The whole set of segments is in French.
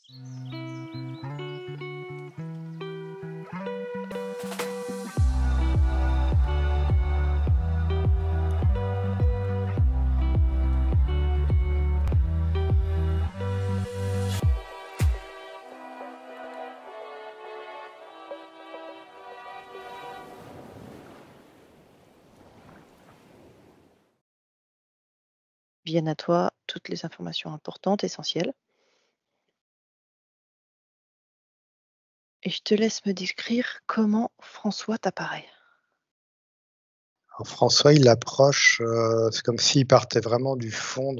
Viennent à toi toutes les informations importantes, essentielles. Et je te laisse me décrire comment François t'apparaît. Alors François, il approche, c'est comme s'il partait vraiment du fond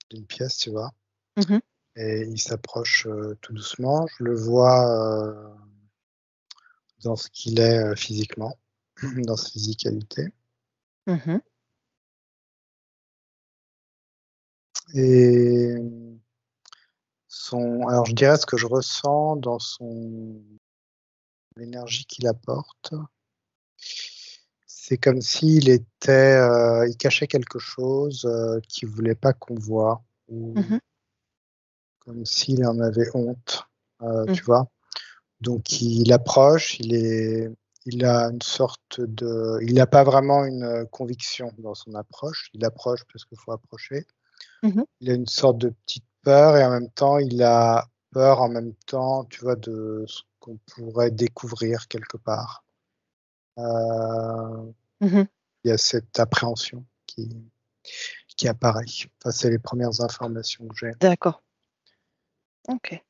d'une pièce, tu vois? Mmh. Et il s'approche, tout doucement. Je le vois, dans ce qu'il est, physiquement, dans sa physicalité Mmh. et alors je dirais ce que je ressens dans l'énergie qu'il apporte, c'est comme s'il était, il cachait quelque chose, qu'il voulait pas qu'on voit ou Mmh. comme s'il en avait honte, Mmh. tu vois? Donc il approche, il a une sorte il n'a pas vraiment une, conviction dans son approche. Il approche parce qu'il faut approcher. Mmh. Il a une sorte de petite peur et en même temps, il a peur en même temps, tu vois, de ce qu'on pourrait découvrir quelque part. Heu, Mmh. il y a cette appréhension qui apparaît. Enfin, c'est les premières informations que j'ai. D'accord. OK,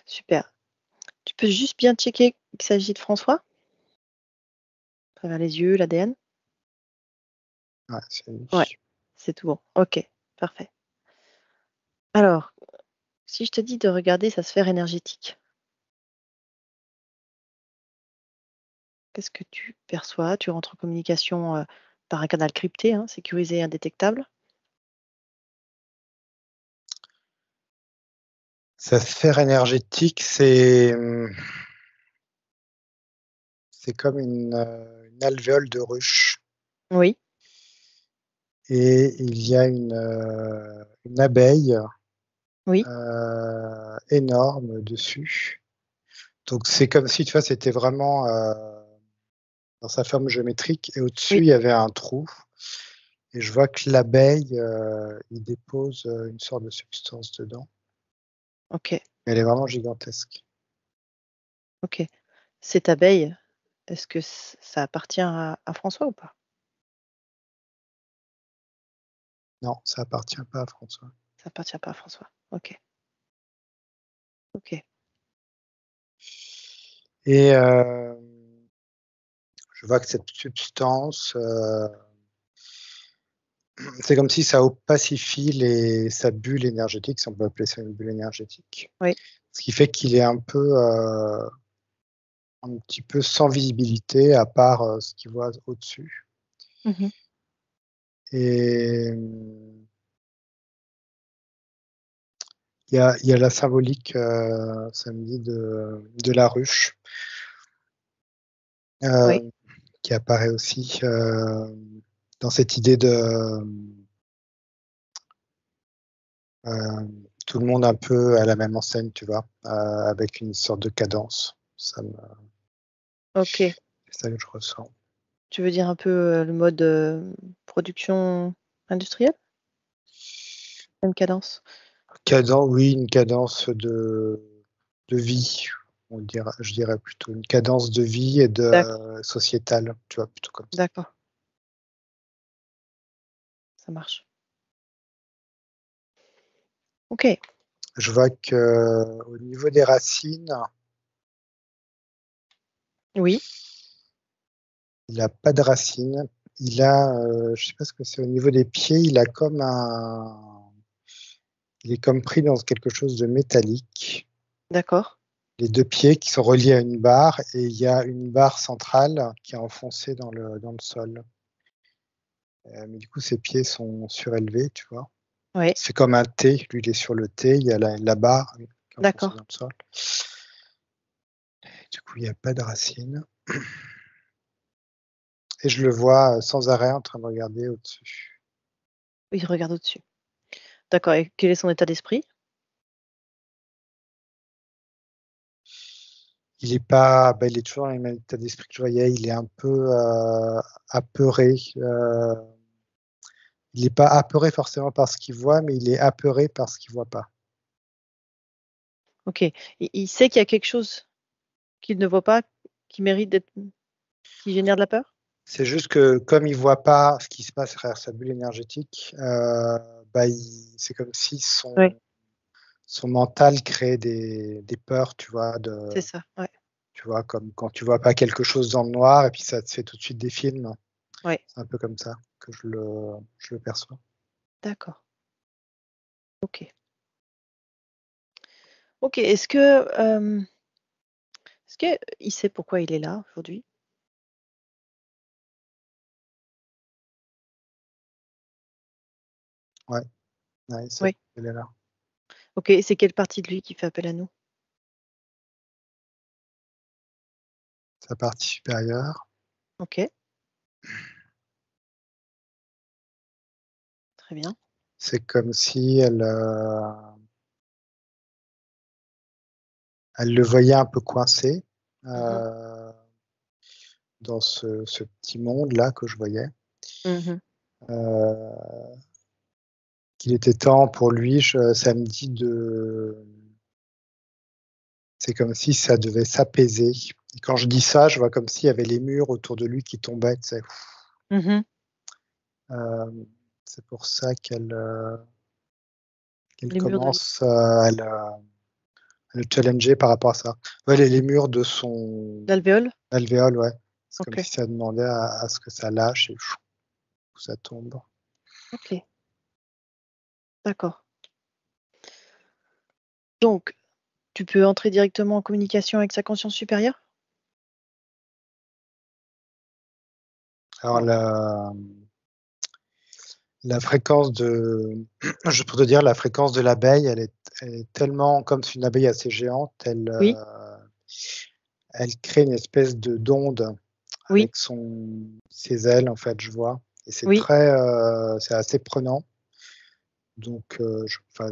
super. Tu peux juste bien checker qu'il s'agit de François? À travers les yeux, l'ADN? Ouais, c'est Ouais, lui. c'est tout bon. OK, parfait. Alors, si je te dis de regarder sa sphère énergétique, qu'est-ce que tu perçois? Tu rentres en communication, par un canal crypté, hein, sécurisé et indétectable? Sa sphère énergétique, c'est comme une alvéole de ruche Oui, et il y a une abeille, oui, énorme dessus. Donc c'est comme si, tu vois, c'était vraiment, dans sa forme géométrique et au-dessus, oui, il y avait un trou et je vois que l'abeille, il dépose, une sorte de substance dedans. OK, Elle est vraiment gigantesque. OK. Cette abeille, est-ce que ça appartient à François ou pas? Non, ça appartient pas à François. Ça appartient pas à François. OK, OK. Et je vois que cette substance, c'est comme si ça opacifie sa bulle énergétique, si on peut appeler ça une bulle énergétique. Oui. Ce qui fait qu'il est un petit peu sans visibilité à part, ce qu'il voit au-dessus Mmh. et il y a la symbolique, ça me dit de la ruche, Oui. heu, qui apparaît aussi, dans cette idée tout le monde un peu à la même enseigne, tu vois? Avec une sorte de cadence. OK. C'est ça que je ressens. Tu veux dire un peu, le mode, production industrielle? Même cadence? Oui, une cadence de vie, je dirais plutôt. Une cadence de vie et D'accord, sociétale, tu vois? Plutôt comme ça. d'accord, ça marche. OK. Je vois qu'au niveau des racines, Oui, il a pas de racines. Je sais pas ce que c'est, au niveau des pieds, il est comme pris dans quelque chose de métallique. d'accord. Les 2 pieds qui sont reliés à une barre et il y a une barre centrale qui est enfoncée dans le sol. Mais du coup, ses pieds sont surélevés, tu vois? Oui, C'est comme un T, lui, il est sur le T, il y a la barre qui est enfoncée d'accord. dans le sol. Du coup, il y a pas de racines et je le vois, sans arrêt en train de regarder au-dessus. Oui, je regarde au-dessus. D'accord, et quel est son état d'esprit? Il est pas, il est toujours dans le même état d'esprit que je voyais. Il est un peu apeuré. Il n'est pas apeuré forcément par ce qu'il voit, mais il est apeuré par ce qu'il voit pas. OK. Il sait qu'il y a quelque chose qu'il ne voit pas, qui mérite d'être qui génère de la peur? C'est juste que comme il voit pas ce qui se passe derrière sa bulle énergétique, c'est comme si Oui, son mental crée des peurs, tu vois, c'est ça, ouais. tu vois, comme quand tu vois pas quelque chose dans le noir et puis ça te fait tout de suite des films. Ouais, C'est un peu comme ça que je le perçois. d'accord. OK. OK, est-ce que il sait pourquoi il est là aujourd'hui? Ouais, ouais, c'est Oui. elle est là. OK, c'est quelle partie de lui qui fait appel à nous? Sa partie supérieure. OK, très bien. C'est comme si elle le voyait un peu coincé, Mmh. heu, dans ce petit monde-là que je voyais, Mmh. heu, qu'il était temps pour lui, samedi c'est comme si ça devait s'apaiser et quand je dis ça, je vois comme s'il y avait les murs autour de lui qui tombaient, tu sais? Mmh. C'est pour ça qu'elle Les murs de commence, à le challenger par rapport à ça. Ouais, les murs de son l'alvéole? alvéole, ouais. C'est comme OK, si ça demandait à ce que ça lâche et ça tombe. OK, d'accord. Donc tu peux entrer directement en communication avec sa conscience supérieure? Alors la fréquence de juste pour te dire, la fréquence de l'abeille, elle est tellement comme c'est une abeille assez géante, Oui, elle crée une espèce de d'onde oui, avec ses ailes, en fait, je vois et oui, c'est assez prenant donc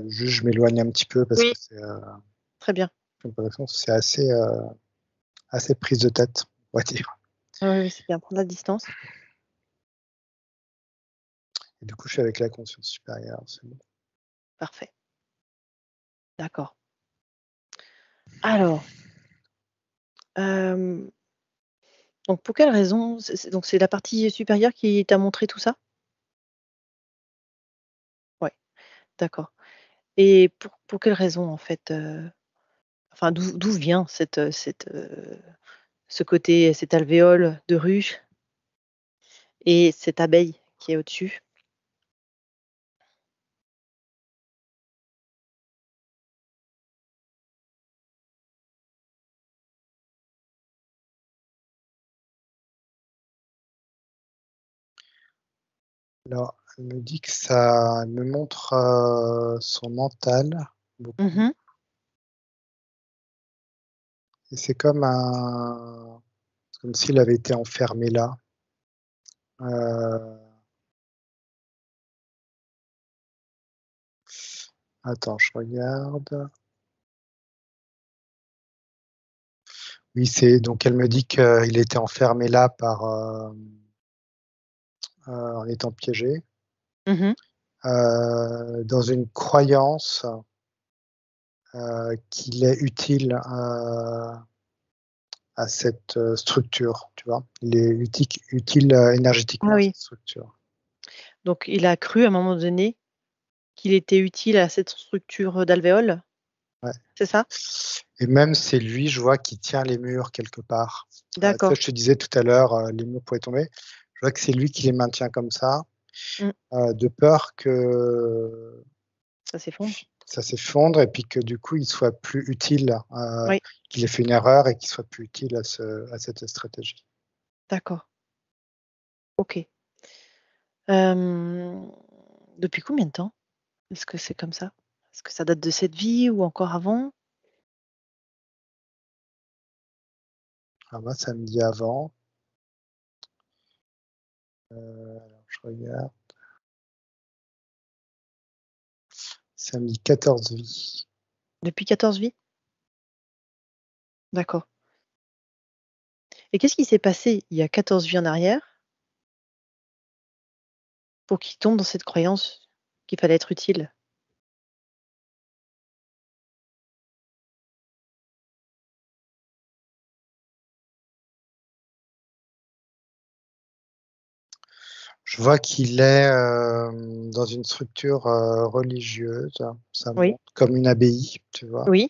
juste je m'éloigne un petit peu parce que oui, très bien. j'ai l'impression que c'est assez prise de tête, on va dire Oui, oui, c'est bien, prendre la distance. et du coup, je suis avec la conscience supérieure, c'est bon. Parfait, d'accord. Alors, hem, donc pour quelle raison? C'est la partie supérieure qui t'a montré tout ça? Ouais, d'accord, et pour quelle raison en fait, enfin d'où vient ce côté, cette alvéole de ruche et cette abeille qui est au-dessus? Alors, elle me dit que elle me montre, son mental beaucoup Mmh. et c'est comme s'il avait été enfermé là. Heu, Attends, je regarde. Oui, c'est donc elle me dit qu'il était enfermé là en étant piégé, Mmh. dans une croyance, qu'il est utile, à cette, structure, tu vois? Il est utile, Ah énergétiquement à oui, cette structure. donc il a cru à un moment donné qu'il était utile à cette structure, d'alvéole, Ouais c'est ça? et même c'est lui, je vois, qui tient les murs quelque part. Tu sais, D'accord. je te disais tout à l'heure, les murs pourraient tomber. Je vois que c'est lui qui les maintient comme ça, Mmh, de peur que ça s'effondre? ça s'effondre et puis que du coup, il soit plus utile, Oui, qu'il ait fait une erreur et qu'il soit plus utile à cette stratégie. d'accord, OK. Hem, Depuis combien de temps est-ce que c'est comme ça? Est-ce que ça date de cette vie ou encore avant? Alors moi, ça me dit avant, alors je regarde. Ça me dit 14 vies. Depuis 14 vies? D'accord. Et qu'est-ce qui s'est passé il y a 14 vies en arrière pour qu'il tombe dans cette croyance qu'il fallait être utile? Je vois qu'il est dans une structure religieuse. Ça Oui, monte comme une abbaye, tu vois. oui,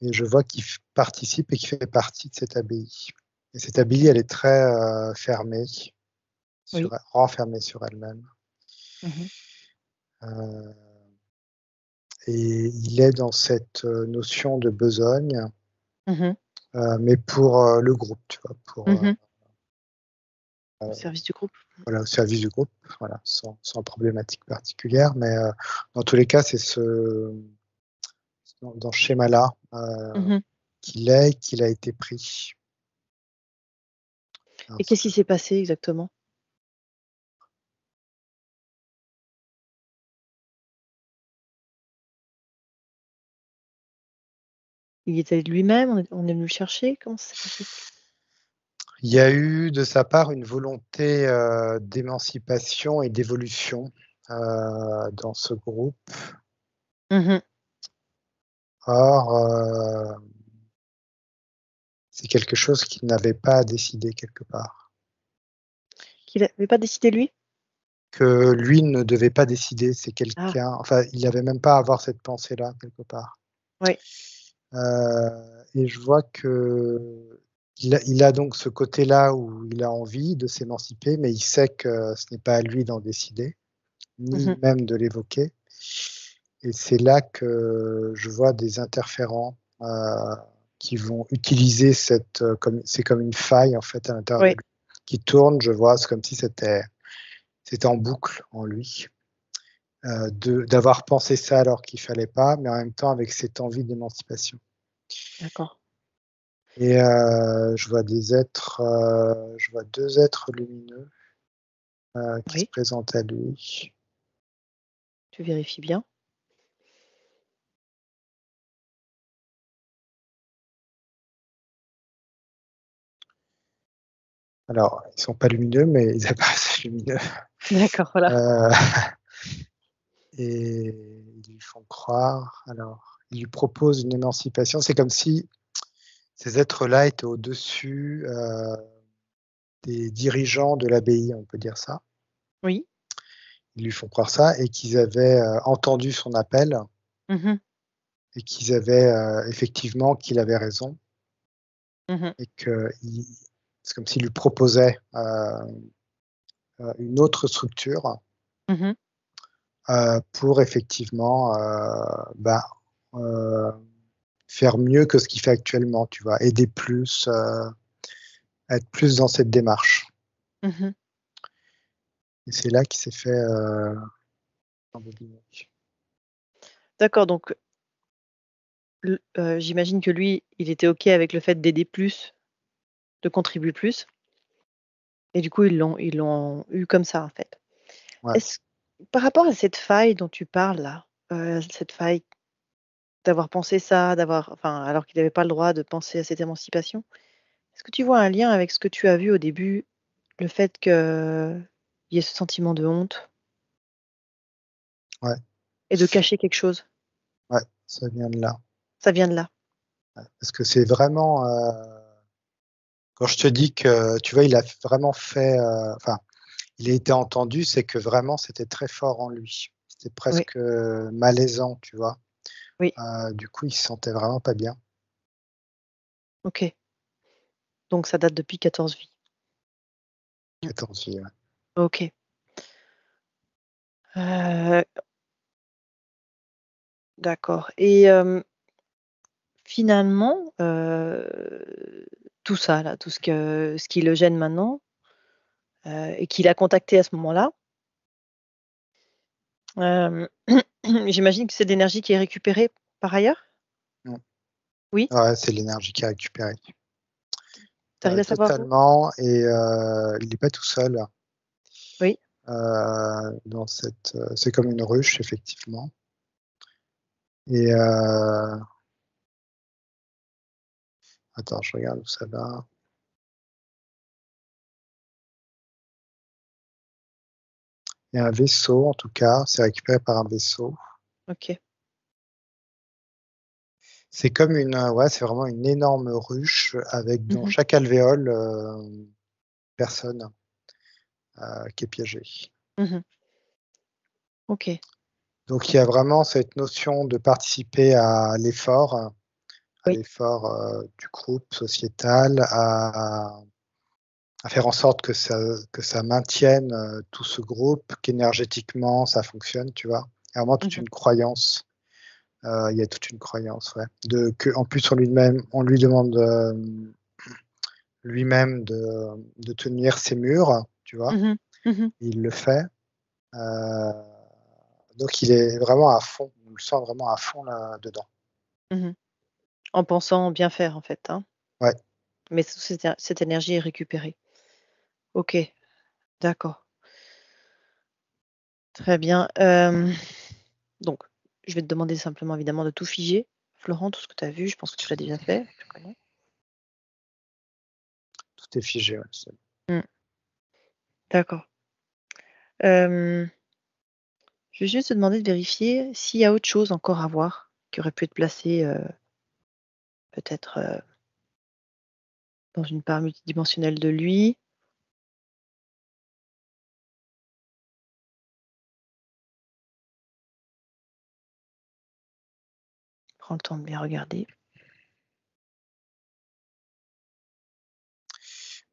Et je vois qu'il participe et qu'il fait partie de cette abbaye. Et cette abbaye, OK, elle est très fermée, oui. renfermée sur elle-même. Mmh. Euh, et il est dans cette notion de besogne, Mmh. mais pour le groupe, tu vois, pour Mmh. Au service du groupe. voilà, au service du groupe, voilà, sans problématique particulière. Mais dans tous les cas, c'est dans ce schéma-là Mmh. qu'il a été pris. Et Parce qu'est-ce que qui s'est passé exactement? Il est allé de lui-même? On est venu le chercher? Comment ça s'est passé? il y a eu de sa part une volonté d'émancipation et d'évolution dans ce groupe. Mmh. Or, c'est quelque chose qu'il n'avait pas à décider quelque part. Qu'il avait pas décidé lui? Que lui ne devait pas décider, c'est Ah, quelqu'un, enfin, il n'avait même pas à avoir cette pensée-là quelque part. ouais. Et je vois qu'il a donc ce côté-là où il a envie de s'émanciper, mais il sait que ce n'est pas à lui d'en décider, ni Mmh. même de l'évoquer. Et c'est là que je vois des interférents qui vont utiliser c'est comme une faille en fait à l'intérieur de Ouais. lui qui tourne. Je vois, c'est comme si c'était en boucle en lui, d'avoir pensé ça alors qu'il fallait pas, mais en même temps avec cette envie d'émancipation. D'accord. Et je vois deux êtres lumineux qui se Oui, présentent à lui. tu vérifies bien. Alors, ils sont pas lumineux, mais ils apparaissent lumineux. D'accord, voilà. Euh, et ils lui font croire. Alors, ils lui proposent une émancipation. C'est comme si ces êtres-là étaient au-dessus des dirigeants de l'abbaye, on peut dire ça. Oui. Ils lui font croire ça et qu'ils avaient entendu son appel Mmh. et qu'ils avaient effectivement qu'il avait raison Mmh. et que c'est comme s'il lui proposait une autre structure Mmh. pour effectivement euh, faire mieux que ce qu'il fait actuellement, tu vois, aider plus, être plus dans cette démarche. Mmh. Et c'est là qu'il s'est fait embobiner. D'accord, donc j'imagine que lui, il était OK avec le fait d'aider plus, de contribuer plus et du coup, ils l'ont eu comme ça, en fait. Ouais. Est-ce par rapport à cette faille dont tu parles là, cette faille d'avoir pensé ça, enfin, alors qu'il avait pas le droit de penser à cette émancipation, est-ce que tu vois un lien avec ce que tu as vu au début, le fait qu'il y ait ce sentiment de honte Ouais, et de cacher quelque chose? ouais, ça vient de là. Ça vient de là? Parce que c'est vraiment, quand je te dis que, tu vois, il a vraiment fait, enfin, il a été entendu, c'est que vraiment c'était très fort en lui. C'était Oui, presque malaisant, tu vois. oui, Du coup, il se sentait vraiment pas bien. OK. Donc ça date depuis 14 vies. Mmh. 14 filles, ouais. OK. Heu, d'accord et finalement, tout ça là, tout ce qui le gêne maintenant, et qu'il a contacté à ce moment-là, hem, j'imagine que c'est de l'énergie qui est récupérée par ailleurs? Mmh. Oui? Ouais, c'est l'énergie qui est récupérée. Tu arrives à savoir où? Totalement et il n'est pas tout seul, Oui. dans cette, c'est comme une ruche effectivement. Et attends, je regarde où ça va. Il y a un vaisseau, en tout cas, c'est récupéré par un vaisseau. OK. C'est comme ouais, c'est vraiment une énorme ruche avec dans Mmh. chaque alvéole personne qui est piégée. Mmh. OK. Donc il y a vraiment cette notion de participer à Oui. l'effort du groupe sociétal, à faire en sorte que ça maintienne tout ce groupe, qu'énergétiquement ça fonctionne, tu vois. Il y a vraiment toute Mmh. une croyance. Il y a toute une croyance, ouais. En plus, on lui demande lui-même de tenir ses murs, tu vois. Mmh. Mmh. Il le fait. Euh, donc, il est vraiment à fond. On le sent vraiment à fond là-dedans. Mmh. En pensant bien faire, en fait, hein? Ouais. Mais cette énergie est récupérée. OK, d'accord. Très bien. Donc je vais te demander simplement évidemment de tout figer. Florent, tout ce que tu as vu, je pense que tu l'as déjà fait, tu connais. Tout est figé. Ouais. Mmh, d'accord. Hem, je vais juste te demander de vérifier s'il y a autre chose encore à voir qui aurait pu être placé, peut-être, dans une part multidimensionnelle de lui. Prends le temps de bien regarder.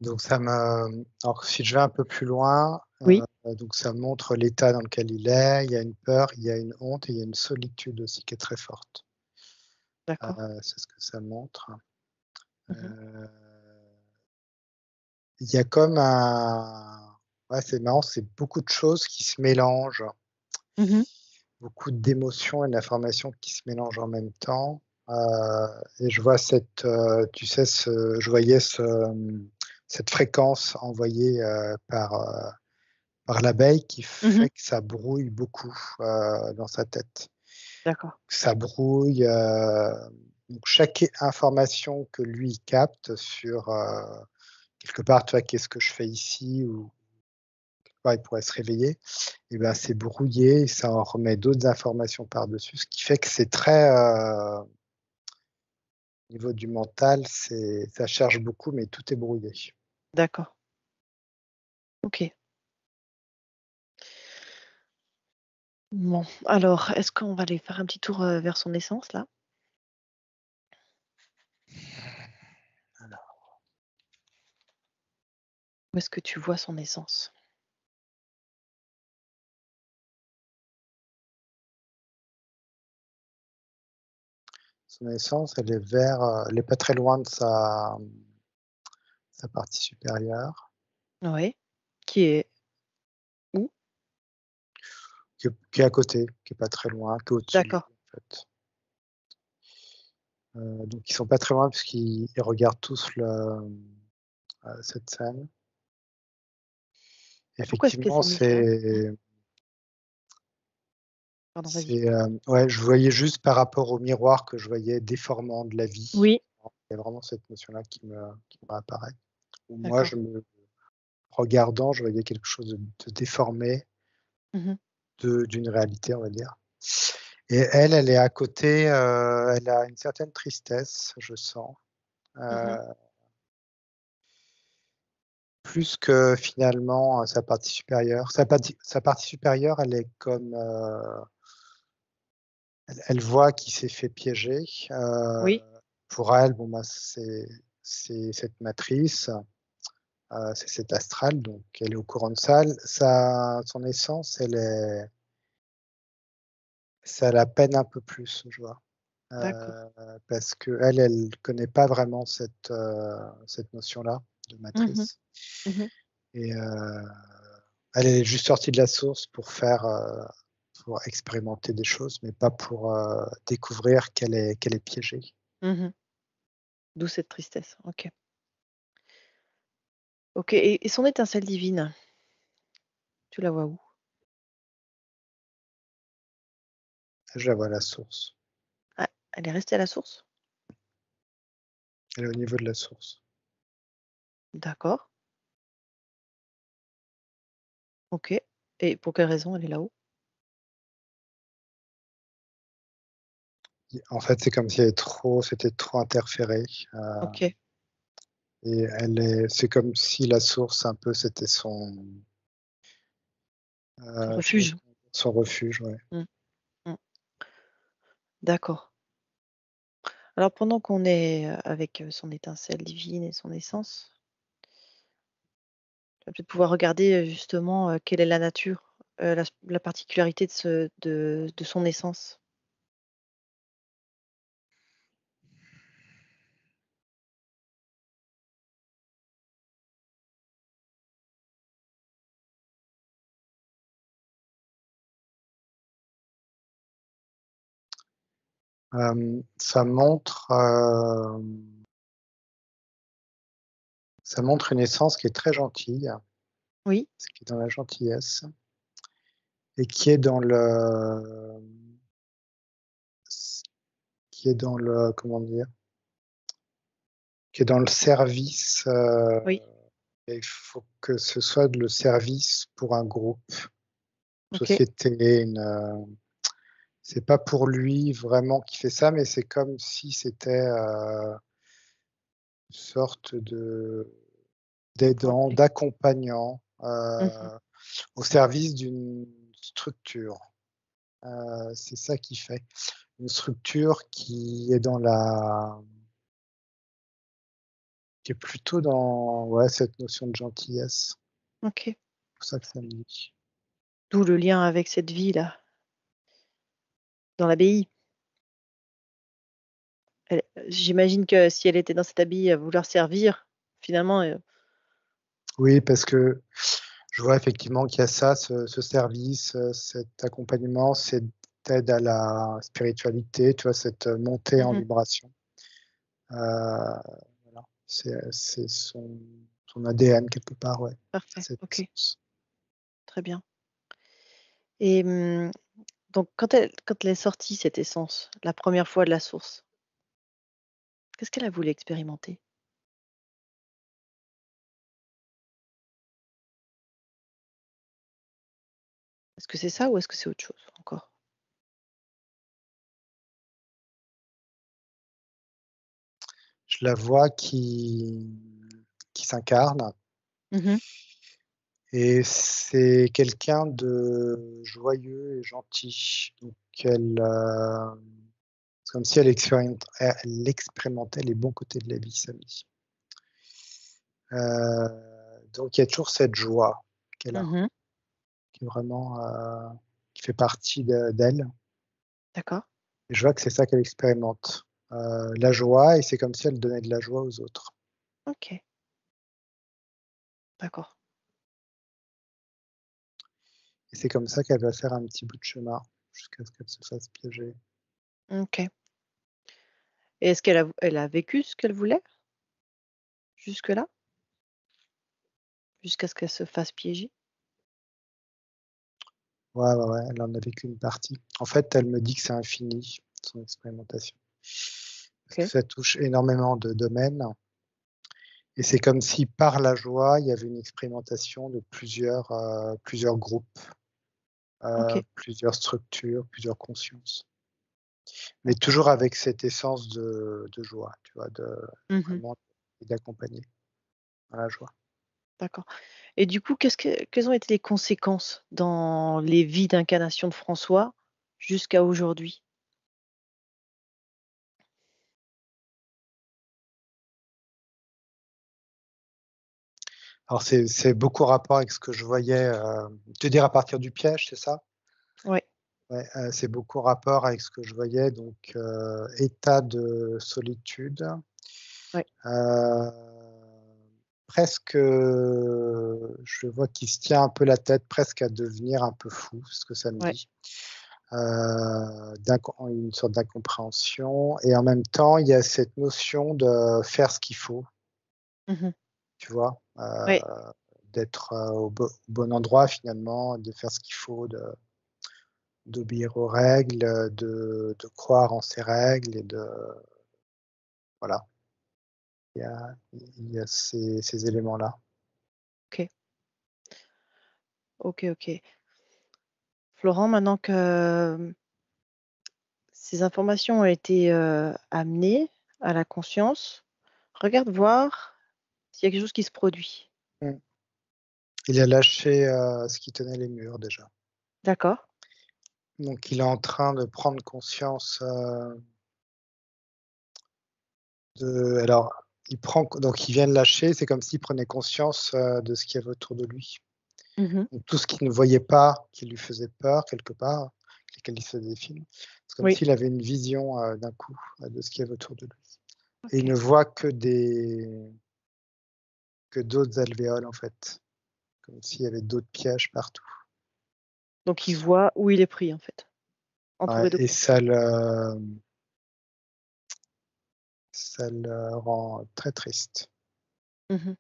Donc, alors, si je vais un peu plus loin, Oui, donc ça montre l'état dans lequel il est. Il y a une peur, il y a une honte et il y a une solitude aussi qui est très forte. d'accord. C'est ce que ça montre. Mmh. Euh, Il y a comme un ouais, c'est marrant, c'est beaucoup de choses qui se mélangent, Mmh. beaucoup d'émotions et d'informations qui se mélangent en même temps, et je vois tu sais, je voyais cette fréquence envoyée, par l'abeille qui Mmh. fait que ça brouille beaucoup, dans sa tête. D'accord. Ça brouille, donc chaque information que lui capte sur, quelque part, tu vois: «Qu'est-ce que je fais ici?» ou il pourrait se réveiller et ben, c'est brouillé, ça en remet d'autres informations par-dessus, ce qui fait que c'est très, au niveau du mental, ça cherche beaucoup, mais tout est brouillé. D'accord. OK. Bon, alors est-ce qu'on va aller faire un petit tour, vers son essence là? Alors, Où est-ce que tu vois son essence? son essence, elle est pas très loin de sa partie supérieure, Oui. Qui est où? qui est à côté, qui est pas très loin, qui est au-dessus de lui, D'accord. en fait. Donc ils sont pas très loin puisqu'ils regardent tous cette scène. Pourquoi est-ce qu'elle Effectivement, s'est mise là? Mmh. Pardon, vas-y. ouais, je voyais juste par rapport au miroir que je voyais déformant de la vie. Oui, Il y a vraiment cette notion-là qui me réapparaît. Où moi, d'accord. regardant, je voyais quelque chose de déformé Mmh. d'une réalité, on va dire. Et elle est à côté, elle a une certaine tristesse, je sens, Mmh. heu, plus que finalement, sa partie supérieure. Sa partie supérieure, elle est comme, elle voit qu'il s'est fait piéger. Oui, Pour elle, bon, bah, c'est cette matrice, c'est cet astral, donc elle est au courant de ça. Son essence, ça la peine un peu plus, je vois. d'accord. Parce qu'elle connaît pas vraiment cette notion-là de Mmh. matrice Mmh. et elle est juste sortie de la source pour expérimenter des choses, mais pas pour, découvrir qu'elle est piégée. Mmh. D'où cette tristesse. OK. OK, et son étincelle divine, tu la vois où? Je la vois à la source. Elle est restée à la source? Elle est au niveau de la source. D'accord, OK. Et pour quelle raison elle est là-haut? En fait, c'est comme si c'était trop interféré, OK, et c'est comme si la source un peu c'était son je sais pas refuge? comment dire, son refuge, ouais. Mmh, mmh. D'accord. Alors pendant qu'on est, avec, son étincelle divine et son essence, tu vas peut-être pouvoir regarder, justement, quelle est la nature, la particularité de son essence. Ça montre une essence qui est très gentille, Oui, ce qui est dans la gentillesse et qui est dans le comment dire? Qui est dans le service, oui, et il faut que ce soit le service pour un groupe, OK. société, c'est pas pour lui vraiment qui fait ça, mais c'est comme si c'était, une sorte Pour d'aidant, lui. d'accompagnant, Mmh. au service d'une structure. C'est ça qu'il fait. Une structure qui est plutôt dans, ouais, cette notion de gentillesse. OK. C'est pour ça que ça me dit. D'où le lien avec cette vie-là, dans l'abbaye. J'imagine que si elle était dans cet abbaye à vouloir servir, finalement, Oui, parce que je vois effectivement qu'il y a ça, ce service, cet accompagnement, cette aide à la spiritualité, tu vois? Cette, montée en mmh vibration. Voilà, c'est son ADN quelque part, ouais, parfait, cette OK, essence. très bien. Et donc quand elle est sortie cette essence, la première fois de la source, qu'est-ce qu'elle a voulu expérimenter? Est-ce que c'est ça ou est-ce que c'est autre chose encore? Je la vois qui s'incarne Mmh. et c'est quelqu'un de joyeux et gentil. Donc c'est comme si elle expérimentait les bons côtés de la vie, ça me dit. Donc il y a toujours cette joie qu'elle a, Mmh. qui est vraiment, qui fait partie d'elle D'accord, et je vois que c'est ça qu'elle expérimente, la joie et c'est comme si elle donnait de la joie aux autres OK, d'accord. et c'est comme ça qu'elle va faire un petit bout de chemin jusqu'à ce qu'elle se fasse piéger. OK. Et est-ce elle a vécu ce qu'elle voulait jusque-là? Jusqu'à ce qu'elle se fasse piéger? Ouais, ouais, ouais, elle en a vécu une partie. En fait, elle me dit que c'est infini, son expérimentation. Parce que OK, ça touche énormément de domaines et c'est comme si par la joie, il y avait une expérimentation de plusieurs groupes, OK, plusieurs structures, plusieurs consciences. Mais d'accord. toujours avec cette essence de joie, tu vois? De Mmh. vraiment d'accompagner dans la joie. D'accord. Et du coup, quelles ont été les conséquences dans les vies d'incarnation de François jusqu'à aujourd'hui? Alors c'est beaucoup rapport avec ce que je voyais, te dire à partir du piège, c'est ça? Ouais, Ouais, c'est beaucoup rapport avec ce que je voyais donc état de solitude, ouais, heu, presque, je vois qu'il se tient un peu la tête, presque à devenir un peu fou, c'est ce que ça me ouais. dit. Une sorte d'incompréhension et en même temps, il y a cette notion de faire ce qu'il faut, Mmh. tu vois? Ouais, D'être, au bon endroit finalement, de faire ce qu'il faut, d'obéir aux règles, de croire en ses règles et de voilà, il y a ces éléments-là. OK. OK, OK. Florent, maintenant que, ces informations ont été, amenées à la conscience, regarde voir s'il y a quelque chose qui se produit. Mmh. Il a lâché, ce qui tenait les murs déjà. D'accord? Donc il est en train de prendre conscience, alors il vient de lâcher, c'est comme s'il prenait conscience, de ce qu'il y avait autour de lui. Mmh. Donc tout ce qu'il ne voyait pas, qui lui faisait peur quelque part, avec lesquels il se faisait des films, c'est comme Oui. s'il avait une vision, d'un coup, de ce qu'il y avait autour de lui et il OK. ne voit que d'autres alvéoles en fait, comme s'il y avait d'autres pièges partout. Donc il voit où il est pris, en fait, Ouais entouré de et quoi? ça le rend très triste. Mmh mh.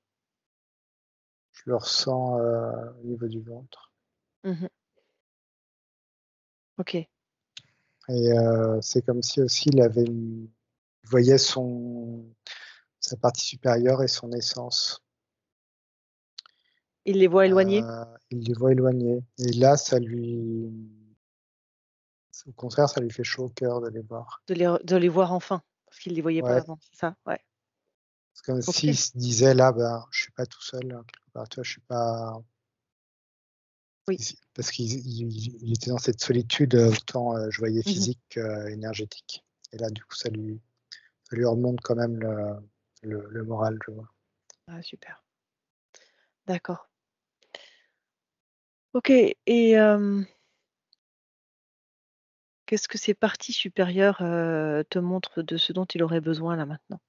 Je le ressens, au niveau du ventre Mmh. OK. et c'est comme si aussi il voyait sa partie supérieure et son essence. Il les voit éloignés? Il les voit éloignés et là, au contraire, ça lui fait chaud au cœur de les voir. De les voir enfin, parce qu'il les voyait pas Ouais, avant, c'est ça? Ouais. c'est comme s'il OK. se disait là: «Ben, je suis pas tout seul, hein, quelque part», tu vois? Je suis pas Oui. parce qu'il était dans cette solitude, autant, je voyais Mmh mh. physique qu'énergétique et là, du coup, ça lui remonte quand même le moral, je vois. Ah super. D'accord. OK et qu'est-ce que ces parties supérieures, te montrent de ce dont il aurait besoin là maintenant?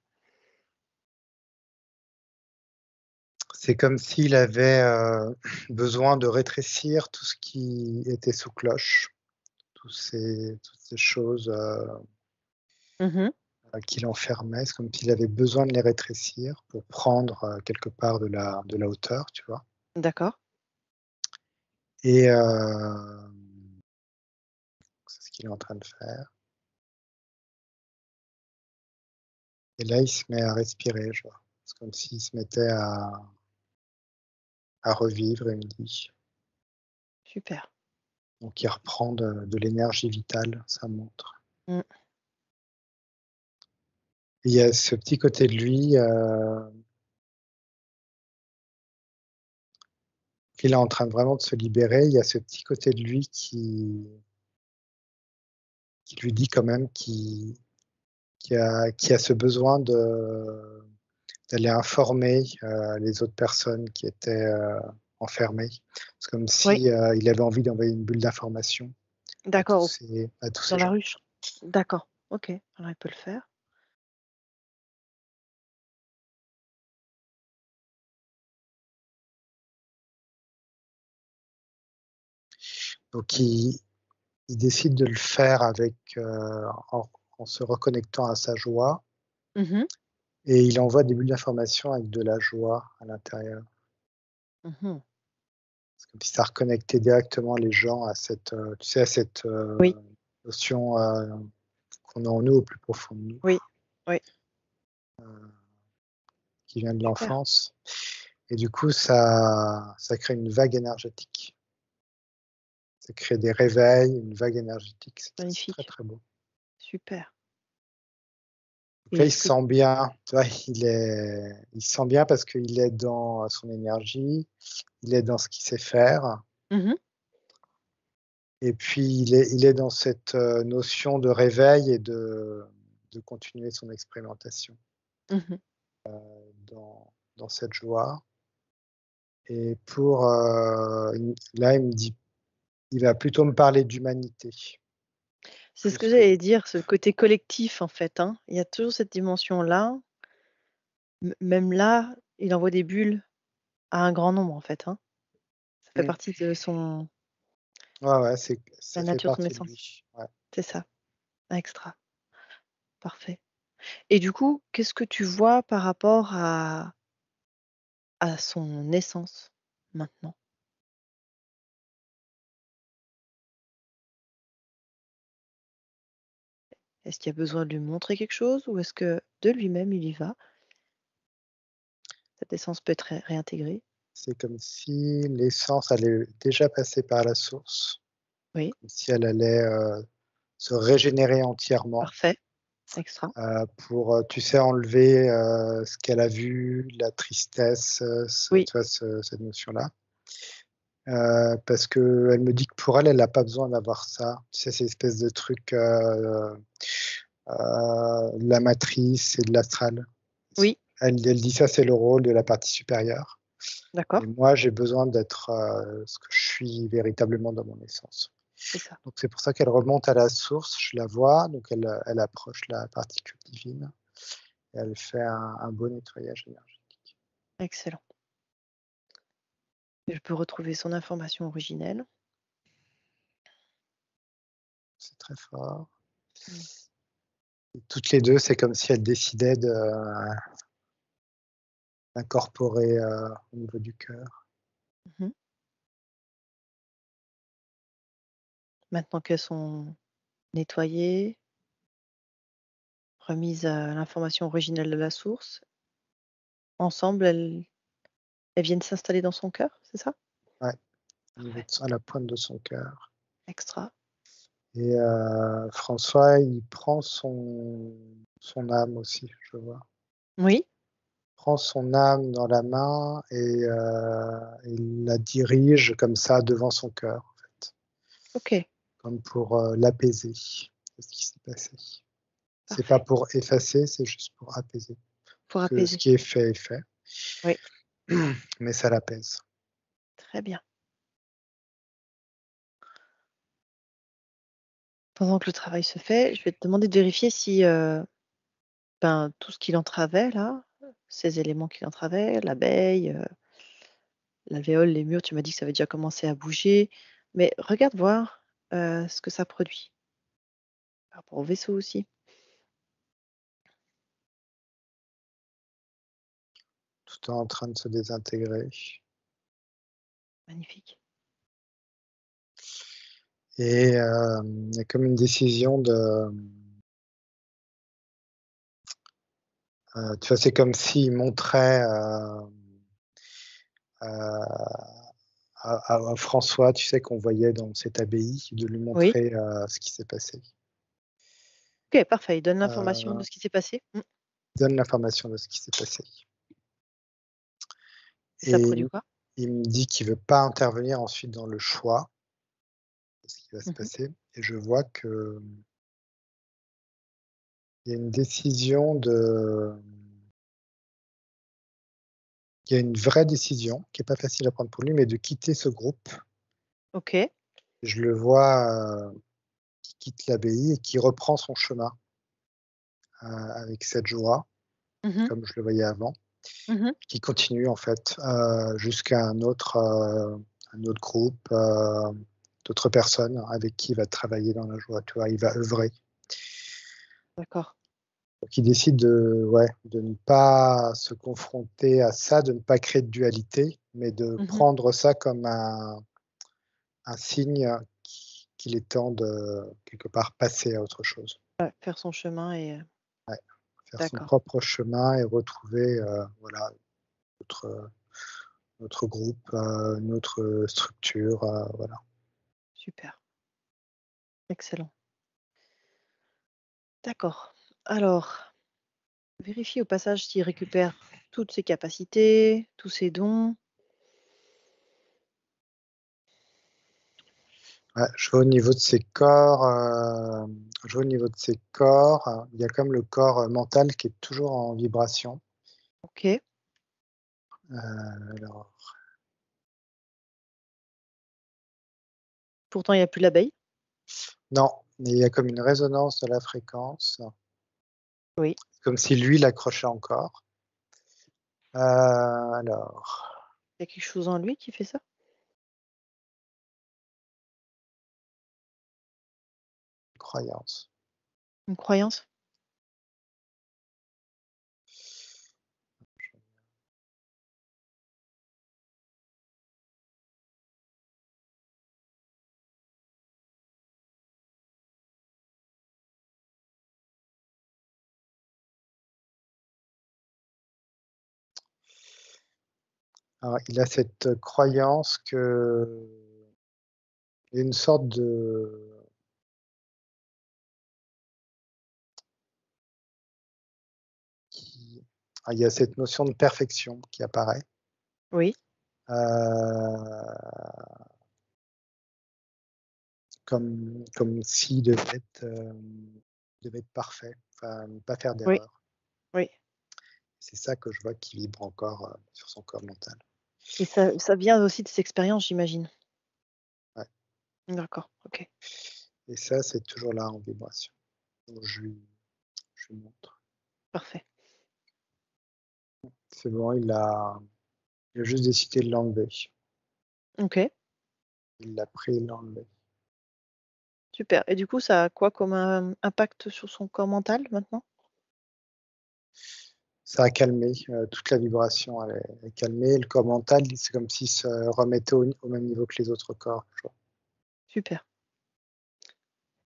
C'est comme s'il avait, besoin de rétrécir tout ce qui était sous cloche, toutes ces choses, Mmh mh. qui l'enfermaient. C'est comme s'il avait besoin de les rétrécir pour prendre, quelque part de la hauteur, tu vois? D'accord. Et c'est ce qu'il est en train de faire et là, il se met à respirer, je vois. C'est comme s'il se mettait à revivre, il me dit. Super. Donc il reprend de l'énergie vitale, ça montre. Mmh. Et il y a ce petit côté de lui, qu'il est en train de vraiment de se libérer. Il y a ce petit côté de lui qui lui dit quand même qui a ce besoin d'aller informer, les autres personnes qui étaient, enfermées. C'est comme Oui, si, il avait envie d'envoyer une bulle d'information à tous d'accord, ces dans la gens. ruche. D'accord, OK, alors il peut le faire. Donc il décide de le faire en se reconnectant à sa joie Mmh mh. et il envoie des bulles d'information avec de la joie à l'intérieur. Mmh mh. C'est comme si ça reconnectait directement les gens à cette, tu sais, à cette, Oui, notion, qu'on a en nous, au plus profond de nous, oui, oui, qui vient de super, l'enfance et du coup ça crée une vague énergétique. Ça crée des réveils, une vague énergétique, c'est très, magnifique, très beau. super Donc et là, il est-ce se que sent bien, tu vois? Il se sent bien parce qu'il est dans son énergie, il est dans ce qu'il sait faire mmh mh. et puis il est dans cette, notion de réveil et de continuer son expérimentation Mmh mh. dans cette joie et pour, là, il me dit il va plutôt me parler d'humanité, C'est ce que plus que j'allais dire, ce côté collectif en fait, hein. Il y a toujours cette dimension-là, même là, il envoie des bulles à un grand nombre en fait, hein. Ça fait mmh, partie de son ouais, ouais, la ça fait nature de son partie de essence. lui, ouais. C'est ça, extra, parfait et du coup, qu'est-ce que tu vois par rapport à son essence maintenant? Est-ce qu'il y a besoin de lui montrer quelque chose ou est-ce que de lui-même il y va? Cette essence peut être réintégrée? C'est comme si l'essence allait déjà passer par la source, Oui, comme si elle allait, se régénérer entièrement, parfait, extra. pour, tu sais, enlever, ce qu'elle a vu, la tristesse, ce Oui, tu vois, cette notion-là. Parce qu'elle me dit que pour elle, elle a pas besoin d'avoir ça. Tu sais, ces espèces de trucs, de la matrice et de l'astral. oui, Elle dit: «Ça, c'est le rôle de la partie supérieure et d'accord, moi, j'ai besoin d'être, ce que je suis véritablement dans mon essence». c'est ça. Donc c'est pour ça qu'elle remonte à la source, je la vois, donc elle approche la particule divine et elle fait un beau nettoyage énergétique. Excellent. Je peux retrouver son information originelle. C'est très fort. Mmh. Et toutes les 2, c'est comme si elles décidaient d'incorporer, au niveau du cœur. Mmh. Maintenant qu'elles sont nettoyées, remises à l'information originelle de la source, ensemble, elles viennent s'installer dans son cœur, c'est ça? Ouais, au niveau Parfait, de à la pointe de son cœur extra. et François, il prend son âme aussi, je vois. Oui, Prend son âme dans la main et il la dirige comme ça devant son cœur, en fait, OK, comme pour, l'apaiser. C'est ce qui s'est passé. C'est pas parfait. pour effacer, c'est juste pour apaiser. Pour Que ce apaiser. qui est fait, Oui, mais ça l'apaise. très bien. Pendant que le travail se fait, je vais te demander de vérifier si, ben, tout ce qui l'entravait là, ces éléments qui l'entravaient, l'abeille, l'alvéole, les murs, tu m'as dit que ça avait déjà commencé à bouger, mais regarde voir, ce que ça produit. Par rapport au vaisseau aussi. Tout est en train de se désintégrer Magnifique. et il y a comme une décision de, tu vois, c'est comme s'il montrait, à François, tu sais, qu'on voyait dans cette abbaye, de lui Oui, montrer, ce qui s'est passé. OK, parfait, il donne l'information de Heu, ce qui s'est passé. Mmh. donne l'information de ce qui s'est passé Et ça et produit quoi? il me dit qu'il veut pas intervenir ensuite dans le choix de ce qui va se Mmh. passer et je vois qu'il y a une décision de il y a une vraie décision qui est pas facile à prendre pour lui, mais de quitter ce groupe. OK. Je le vois, qui quitte l'abbaye et qui reprend son chemin, avec cette joie, Mmh. comme je le voyais avant, Mmh. qui continue en fait, jusqu'à un autre groupe, d'autres personnes avec qui il va travailler dans la joie, tu vois? Il va œuvrer. D'accord. Donc il décide de ouais, de ne pas se confronter à ça, de ne pas créer de dualité, mais de Mmh. prendre ça comme un signe qu'il est temps de, quelque part, passer à autre chose. Ouais, faire son chemin et Ouais, faire son d'accord, propre chemin et retrouver, voilà, notre, notre groupe, notre structure, voilà. super, excellent. D'accord. Alors, vérifie au passage s'il récupère toutes ses capacités, tous ses dons. Ouais, je vois au niveau de ses corps, je vois au niveau de ses corps, il y a comme le corps, mental qui est toujours en vibration. OK. Alors Pourtant il y a plus l'abeille. non, mais il y a comme une résonance de la fréquence, Oui. comme si lui l'accrochait encore. Alors, Il y a quelque chose en lui qui fait ça? croyance. Une croyance? Alors, il a cette croyance que il y a une sorte de qui il y a cette notion de perfection qui apparaît, Oui, heu, comme s'il devait être parfait, enfin, ne pas faire oui, d'erreur. oui. C'est ça que je vois qui vibre encore, sur son corps mental. Et ça vient aussi de ces expériences, j'imagine? Ouais, D'accord, OK, et ça, c'est toujours là en vibration. Donc je lui montre. parfait. C'est bon, il a juste décidé de l'enlever. OK, Il l'a pris, il l'a enlevé. super. Et du coup, ça a quoi comme, impact sur son corps mental maintenant? Ça a calmé, toute la vibration, elle est calmée. Le corps mental, c'est comme s'il se remettait au même niveau que les autres corps, tu vois? Super.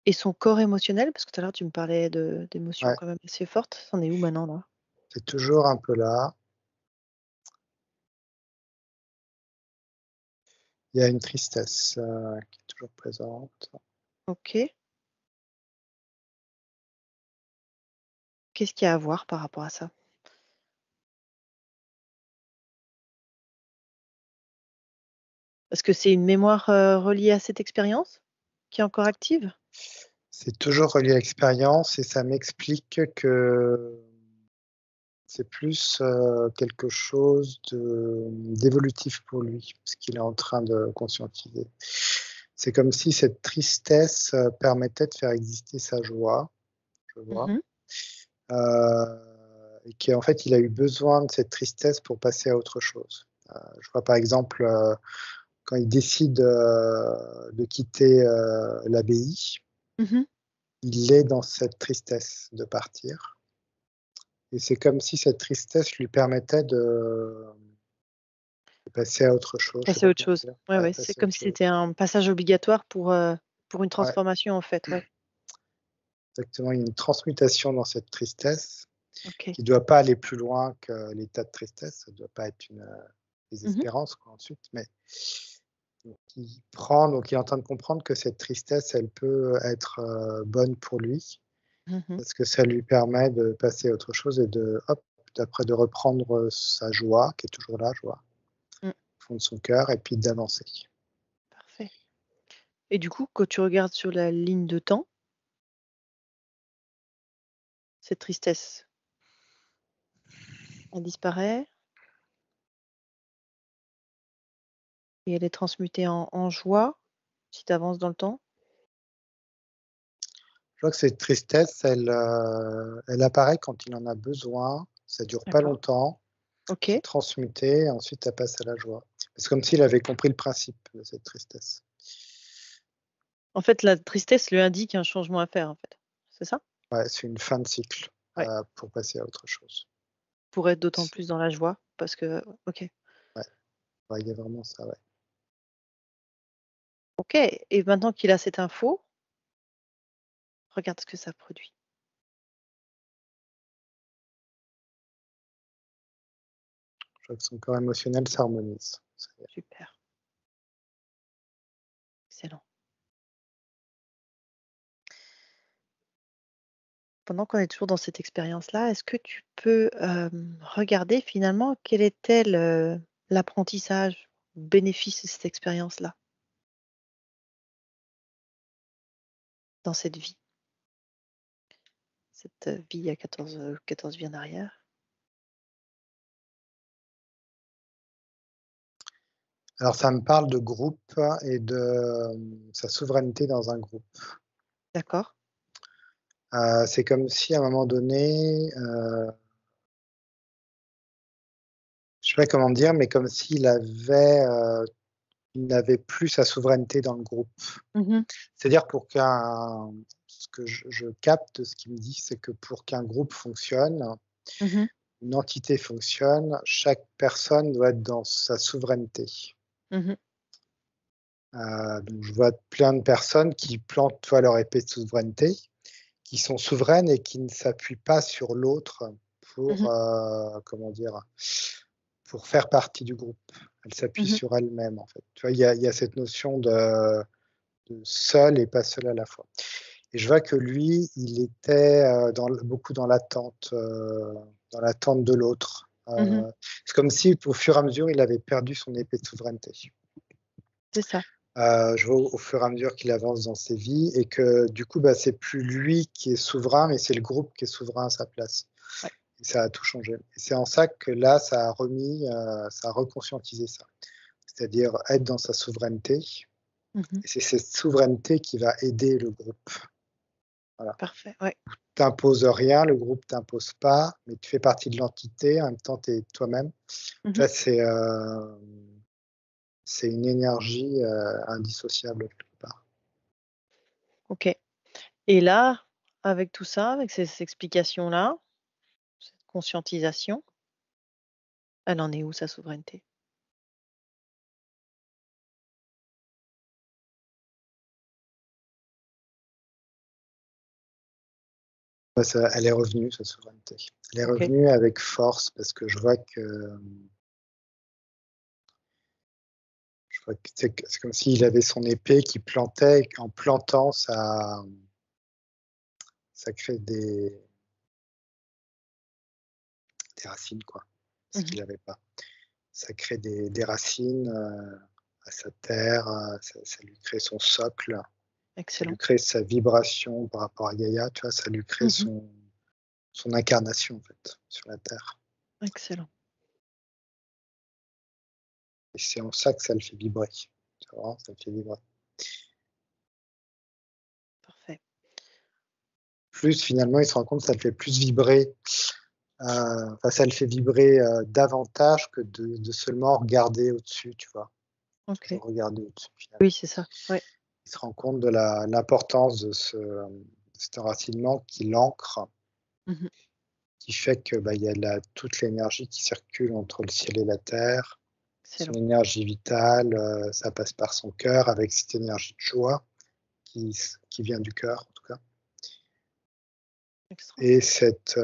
Et son corps émotionnel? Parce que tout à l'heure tu me parlais d'émotions Ouais, quand même assez fortes. Ça en est où maintenant là? c'est toujours un peu là. Il y a une tristesse, qui est toujours présente. OK. Qu'est-ce qu'il y a à voir par rapport à ça? Est-ce que c'est une mémoire, reliée à cette expérience? Qui est encore active? C'est toujours relié à l'expérience et ça m'explique que c'est plus, quelque chose d'évolutif pour lui, ce qu'il est en train de conscientiser. C'est comme si cette tristesse, permettait de faire exister sa joie, je vois, Mmh. et qu'en fait, il a eu besoin de cette tristesse pour passer à autre chose. Je vois par exemple, quand il décide, de quitter, l'abbaye, Mmh. il est dans cette tristesse de partir et c'est comme si cette tristesse lui permettait de passer à autre chose, je sais Passer à pas autre comment chose. dire. Ouais, Ouais, ouais, c'est passer à comme autre si chose. c'était un passage obligatoire pour une Ouais, transformation en fait, ouais. exactement, il y a une transmutation dans cette tristesse OK. qui doit pas aller plus loin que l'état de tristesse, ça doit pas être une, Mmh. désespérance quoi ensuite, mais donc il est en train de comprendre que cette tristesse, elle peut être, bonne pour lui, Mmh. parce que ça lui permet de passer à autre chose et de hop, d'après de reprendre, sa joie qui est toujours là, joie, Mmh. au fond de son cœur et puis d'avancer. Parfait. Et du coup, quand tu regardes sur la ligne de temps, cette tristesse, elle disparaît et elle est transmutée en joie si tu avances dans le temps? Je vois que cette tristesse, elle apparaît quand il en a besoin, ça dure pas D'accord. longtemps, c'est OK. transmuté et ensuite elle passe à la joie. C'est comme s'il avait compris le principe de cette tristesse. En fait, la tristesse lui indique un changement à faire, en fait. C'est ça? Ouais, c'est une fin de cycle, Ouais. pour passer à autre chose. Pour être d'autant C'est plus dans la joie parce que OK. Ouais, ouais, il y a vraiment ça, ouais. OK, et maintenant qu'il a cette info, regarde ce que ça produit. Je vois que son corps émotionnel s'harmonise. Ça y est. Super, excellent. Pendant qu'on est toujours dans cette expérience-là, est-ce que tu peux, regarder finalement quel était l'apprentissage, le bénéfice de cette expérience-là, dans cette vie? Cette, vie il y a 14 vies en arrière? Alors ça me parle de groupe et de, sa souveraineté dans un groupe. D'accord. C'est comme si à un moment donné, je sais pas comment dire, mais comme s'il il n'avait plus sa souveraineté dans le groupe. Mmh. C'est-à-dire ce que je capte de ce qu'il me dit, c'est que pour qu'un groupe fonctionne, Mmh. une entité fonctionne, chaque personne doit être dans sa souveraineté. Mmh. Donc je vois plein de personnes qui plantent, tu vois, leur épée de souveraineté, qui sont souveraines et qui ne s'appuient pas sur l'autre pour, Mmh. comment dire? pour faire partie du groupe. Elle s'appuie Mmh. sur elle-même, en fait. Tu vois, il y a cette notion de seul et pas seul à la fois. Et je vois que lui, il était beaucoup dans l'attente de l'autre. Mmh. C'est comme si, au fur et à mesure, il avait perdu son épée de souveraineté. C'est ça. Je vois au fur et à mesure qu'il avance dans ses vies et que du coup, bah, c'est plus lui qui est souverain, mais c'est le groupe qui est souverain à sa place. Ouais. Et ça a tout changé. Et c'est en ça que là, ça a reconscientisé ça. C'est-à-dire être dans sa souveraineté. Mmh. Et c'est cette souveraineté qui va aider le groupe. Voilà. Parfait, ouais. T'imposes rien, le groupe t'impose pas, mais tu fais partie de l'entité, en même temps, tu es toi-même. Tu Mmh. vois, c'est une énergie indissociable quelque part. OK. Et là, avec tout ça, avec ces explications-là, cette conscientisation, elle en est où sa souveraineté? Ouais, elle est revenue, sa souveraineté. Elle est OK. revenue avec force parce que je vois que c'est comme s'il avait son épée qui plantait et qu'en plantant, ça crée des racines, quoi, ce Mmh. qu'il n'avait pas. Ça crée des racines à sa terre, ça lui crée son socle, ça lui Excellent. crée sa vibration par rapport à Gaïa, tu vois, ça lui crée Mmh. son incarnation en fait sur la terre. Excellent. Et c'est en ça que ça le fait vibrer. Tu vois, ça le fait vibrer. Parfait. Plus finalement, il se rend compte que ça le fait plus vibrer, enfin ça le fait vibrer davantage que de seulement regarder au-dessus, tu vois. OK. Toujours regarder au-dessus finalement. Oui, c'est ça. Ouais. Il se rend compte de l'importance de cet enracinement qui l'ancre, Mmh. qui fait que, bah, il y a toute l'énergie qui circule entre le ciel et la terre, son Excellent. énergie vitale, ça passe par son cœur avec cette énergie de joie qui vient du cœur en tout cas. Extra. Et cette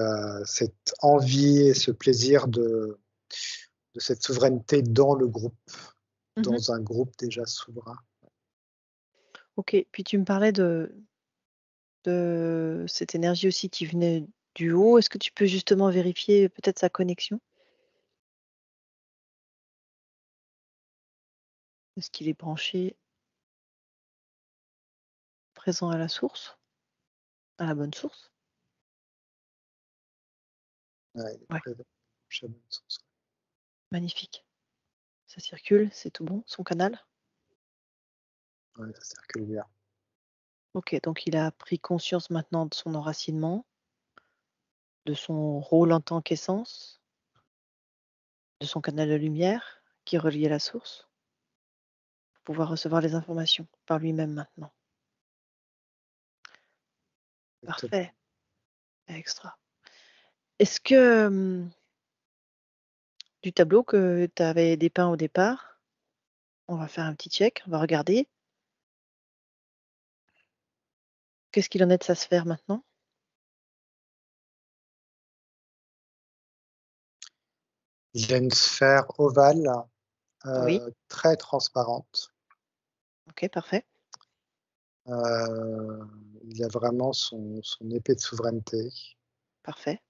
envie et ce plaisir de cette souveraineté dans le groupe, Mmh. dans un groupe déjà souverain. OK. Puis tu me parlais de cette énergie aussi qui venait du haut. Est-ce que tu peux justement vérifier peut-être sa connexion? Est-ce qu'il est branché, présent à la source? À la bonne source? Ouais, il est Ouais, présent. Chaman sens. magnifique. Ça circule, c'est tout bon, son canal? Ouais, ça circule bien. OK, donc il a pris conscience maintenant de son enracinement, de son rôle en tant qu'essence, de son canal de lumière qui est relié à la source, pour pouvoir recevoir les informations par lui-même maintenant. Exactement. Parfait, extra. Est-ce que, du tableau que tu avais dépeint au départ, on va faire un petit check, on va regarder. Qu'est-ce qu'il en est de sa sphère maintenant? Il a une sphère ovale, Oui, très transparente. OK, parfait, Il a vraiment son épée de souveraineté. parfait.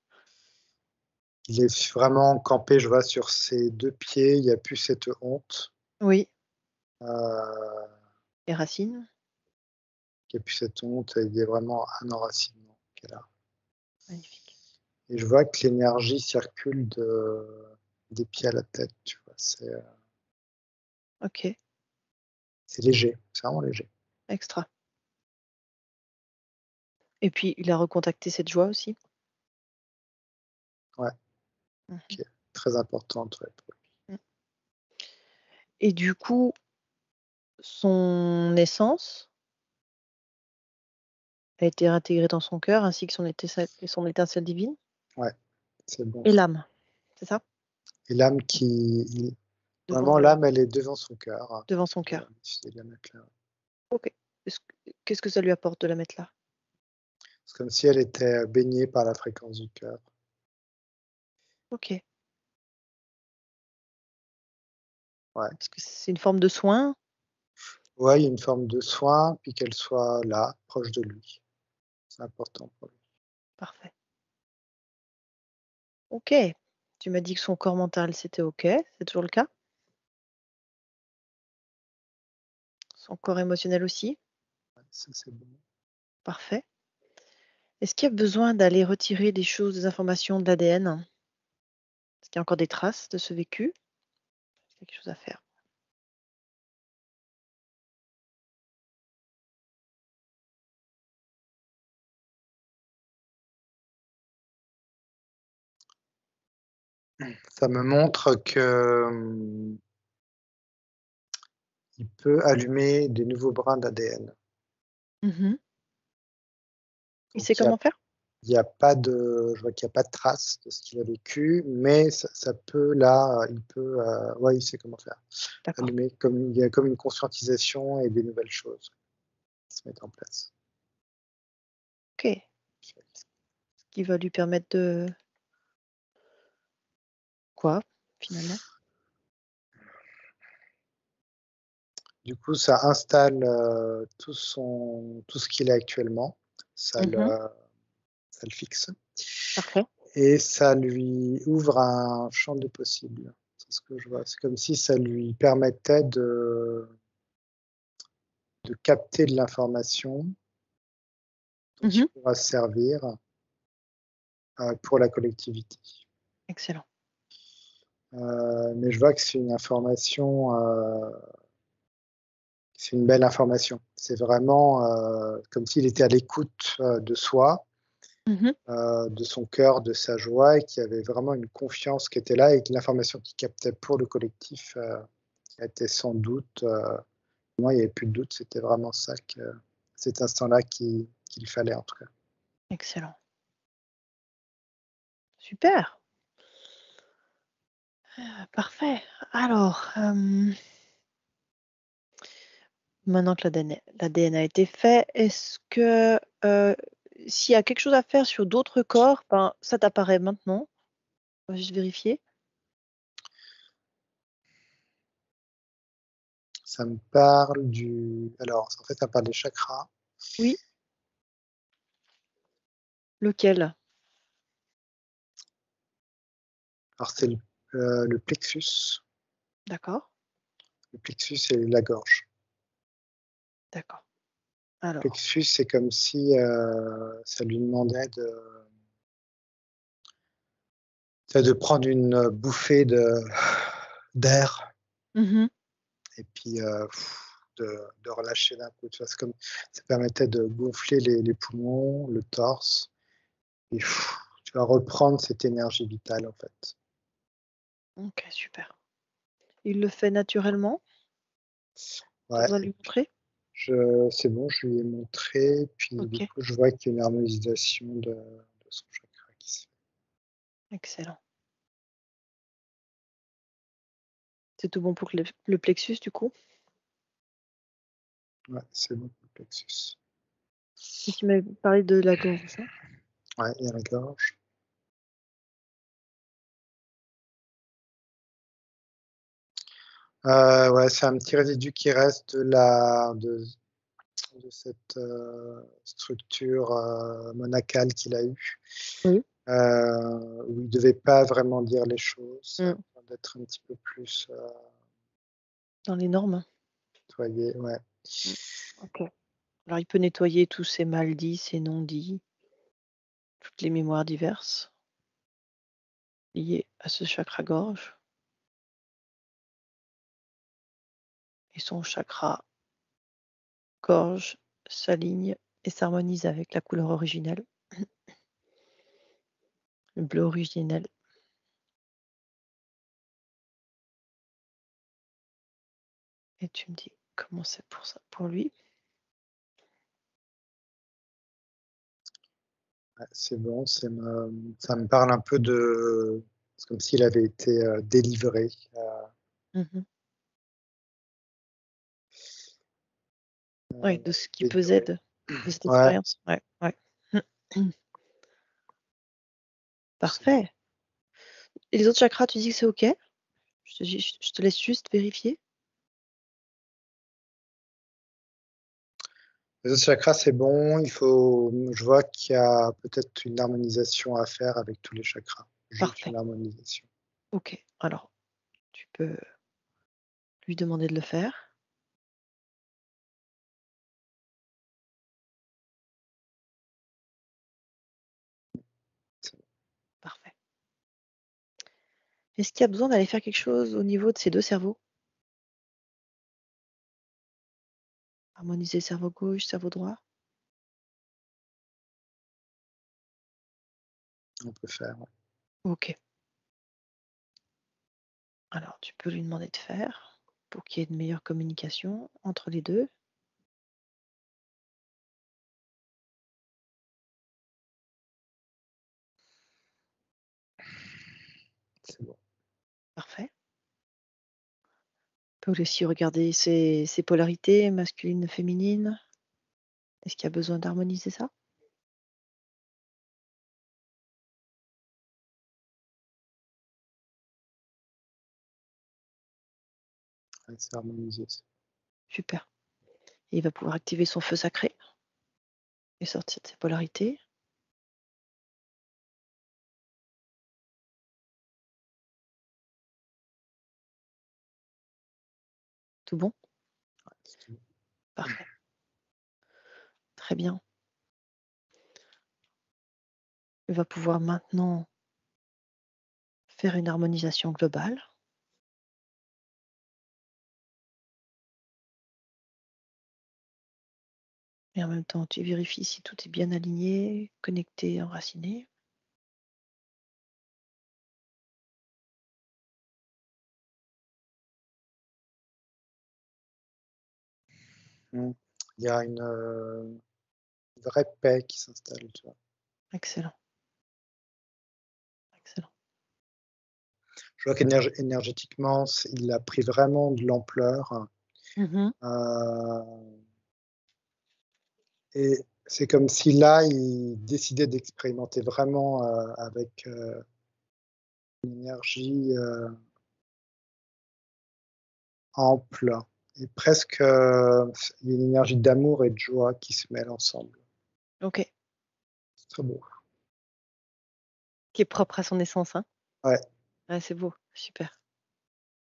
Il est vraiment campé, je vois, sur ses 2 pieds, il y a plus cette honte, Oui, heu, les racines, il y a plus cette honte, il y a vraiment un enracinement qui est là. magnifique. Et je vois que l'énergie circule des pieds à la tête, tu vois? OK, C'est léger, c'est vraiment léger. extra. Et puis il a recontacté cette joie aussi? Ouais, Mmh qui est très importante, ouais, pour lui. mh. Et du coup, son essence a été réintégrée dans son cœur ainsi que son étincelle divine Ouais, c'est bon et ça. l'âme, c'est ça? Et l'âme qui Devant vraiment le l'âme, elle est devant son cœur, hein. devant son Je vais cœur. essayer de la mettre là. OK. Qu'est-ce que ça lui apporte de la mettre là? C'est comme si elle était baignée par la fréquence du cœur. OK. Ouais. Parce que c'est une forme de soin. Ouais, il y a une forme de soin, puis qu'elle soit là, proche de lui. C'est important pour lui. Parfait. OK. Tu m'as dit que son corps mental, c'était OK, c'est toujours le cas? Son corps émotionnel aussi? Ça, c'est bon. Parfait. Est-ce qu'il y a besoin d'aller retirer des choses, des informations de l'ADN? Est-ce qu'il y a encore des traces de ce vécu? Est-ce qu'il y a quelque chose à faire? Ça me montre que, il peut allumer des nouveaux brins d'ADN. Mmh. Il Donc sait comment faire? il y a pas de je vois qu'il y a pas de traces de ce qu'il a vécu, mais ça peut là, il peut, ouais, il sait comment faire. D'accord. Allumer comme il y a comme une conscientisation et des nouvelles choses qui se mettent en place. OK. Ce qui va lui permettre de quoi, finalement? Du coup, ça installe, tout ce qu'il a actuellement. Ça le Mmh. ça le fixe Parfait. et ça lui ouvre un champ des possibles. C'est ce que je vois. C'est comme si ça lui permettait de capter de l'information dont il Mmh. pourra se servir, pour la collectivité. Excellent. Mais je vois que c'est une belle information. C'est vraiment, comme s'il était à l'écoute, de soi, Mmh. de son cœur, de sa joie et qu'il y avait vraiment une confiance qui était là et que l'information qu'il captait pour le collectif, était sans doute, moi, il n'y avait plus de doute, c'était vraiment ça que cet instant-là qu'il fallait en tout cas. Excellent. Super! Parfait. Alors, maintenant que l'ADN a été fait, est-ce que, s'il y a quelque chose à faire sur d'autres corps, ben, ça t'apparaît maintenant? On va juste vérifier. Ça me parle du alors en fait, ça me parle des chakras. Oui, lequel? Alors c'est le plexus. D'accord, Le plexus et la gorge. d'accord. Alors, Plexus, c'est comme si, ça lui demandait de prendre une bouffée d'air mmh, et puis, de relâcher d'un coup, tu vois? C'est comme ça permettait de gonfler les poumons, le torse et tu vas reprendre cette énergie vitale, en fait. OK, super. Il le fait naturellement? Tu as Ouais besoin de et lui puis montrer? c'est bon, je lui ai montré, puis du OK, coup, je vois qu'il y a une harmonisation de son chakra qui se fait. excellent. C'est tout bon pour le plexus, du coup? Ouais, c'est bon pour le plexus. Et tu m'avais parlé de la gorge, hein? Ouais, et la gorge. Ouais, c'est un petit résidu qui reste de cette, structure, monacale qu'il a eue, Oui. où il devait pas vraiment dire les choses, Mmh. d'être un petit peu plus, Dans les normes? nettoyé, ouais. Mmh. OK. Alors il peut nettoyer tous ces mal dits, ces non-dits, toutes les mémoires diverses liées à ce chakra-gorge et son chakra gorge s'aligne et s'harmonise avec la couleur originelle, le bleu originel. Et tu me dis comment c'est pour ça pour lui? Ouais, c'est bon, ça me parle un peu c'est comme s'il avait été, délivré, Mmh. Ouais, de ce qui pesait délivré. de cette Ouais, expérience. Ouais, ouais. c'est Parfait. Et les autres chakras, tu dis que c'est OK? Je te laisse juste vérifier. Les autres chakras, c'est bon. Je vois qu'il y a peut-être une harmonisation à faire avec tous les chakras. Juste Parfait. une harmonisation. OK. Alors, tu peux lui demander de le faire. C'est bon. Parfait. Est-ce qu'il y a besoin d'aller faire quelque chose au niveau de ces 2 cerveaux? Harmoniser cerveau gauche, cerveau droit? On peut faire. Ouais. OK. Alors, tu peux lui demander de faire pour qu'il y ait une meilleure communication entre les 2. C'est bon. Parfait. Tu peux aussi regarder ses polarités masculines, féminines. Est-ce qu'il y a besoin d'harmoniser ça? Ouais, c'est harmonisé. Super. Et il va pouvoir activer son feu sacré et sortir de ses polarités. Tout bon? C'est tout. Parfait. Très bien. Il va pouvoir maintenant faire une harmonisation globale. Et en même temps, tu vérifies si tout est bien aligné, connecté, enraciné. Mm. Il y a une vraie paix qui s'installe, tu vois. Excellent. Excellent. Je vois qu'énergétiquement, il a pris vraiment de l'ampleur. Mhm. Euh, et c'est comme si là, il décidait d'expérimenter vraiment avec une énergie ample et presque il y a une énergie d'amour et de joie qui se mêlent ensemble. Ok. C'est très beau. Qui est propre à son essence, hein? Ouais. Ouais, c'est beau. Super.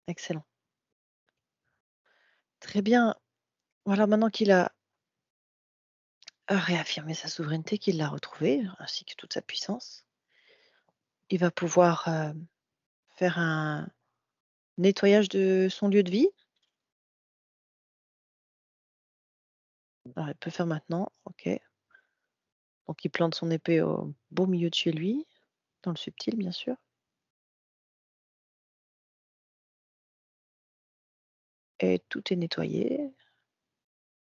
Excellent. Très bien. Voilà, maintenant qu'il a réaffirmé sa souveraineté, qu'il l'a retrouvée, ainsi que toute sa puissance, il va pouvoir faire un nettoyage de son lieu de vie. Alors, il peut faire maintenant. Ok. Donc, il plante son épée au beau milieu de chez lui, dans le subtil, bien sûr. Et tout est nettoyé.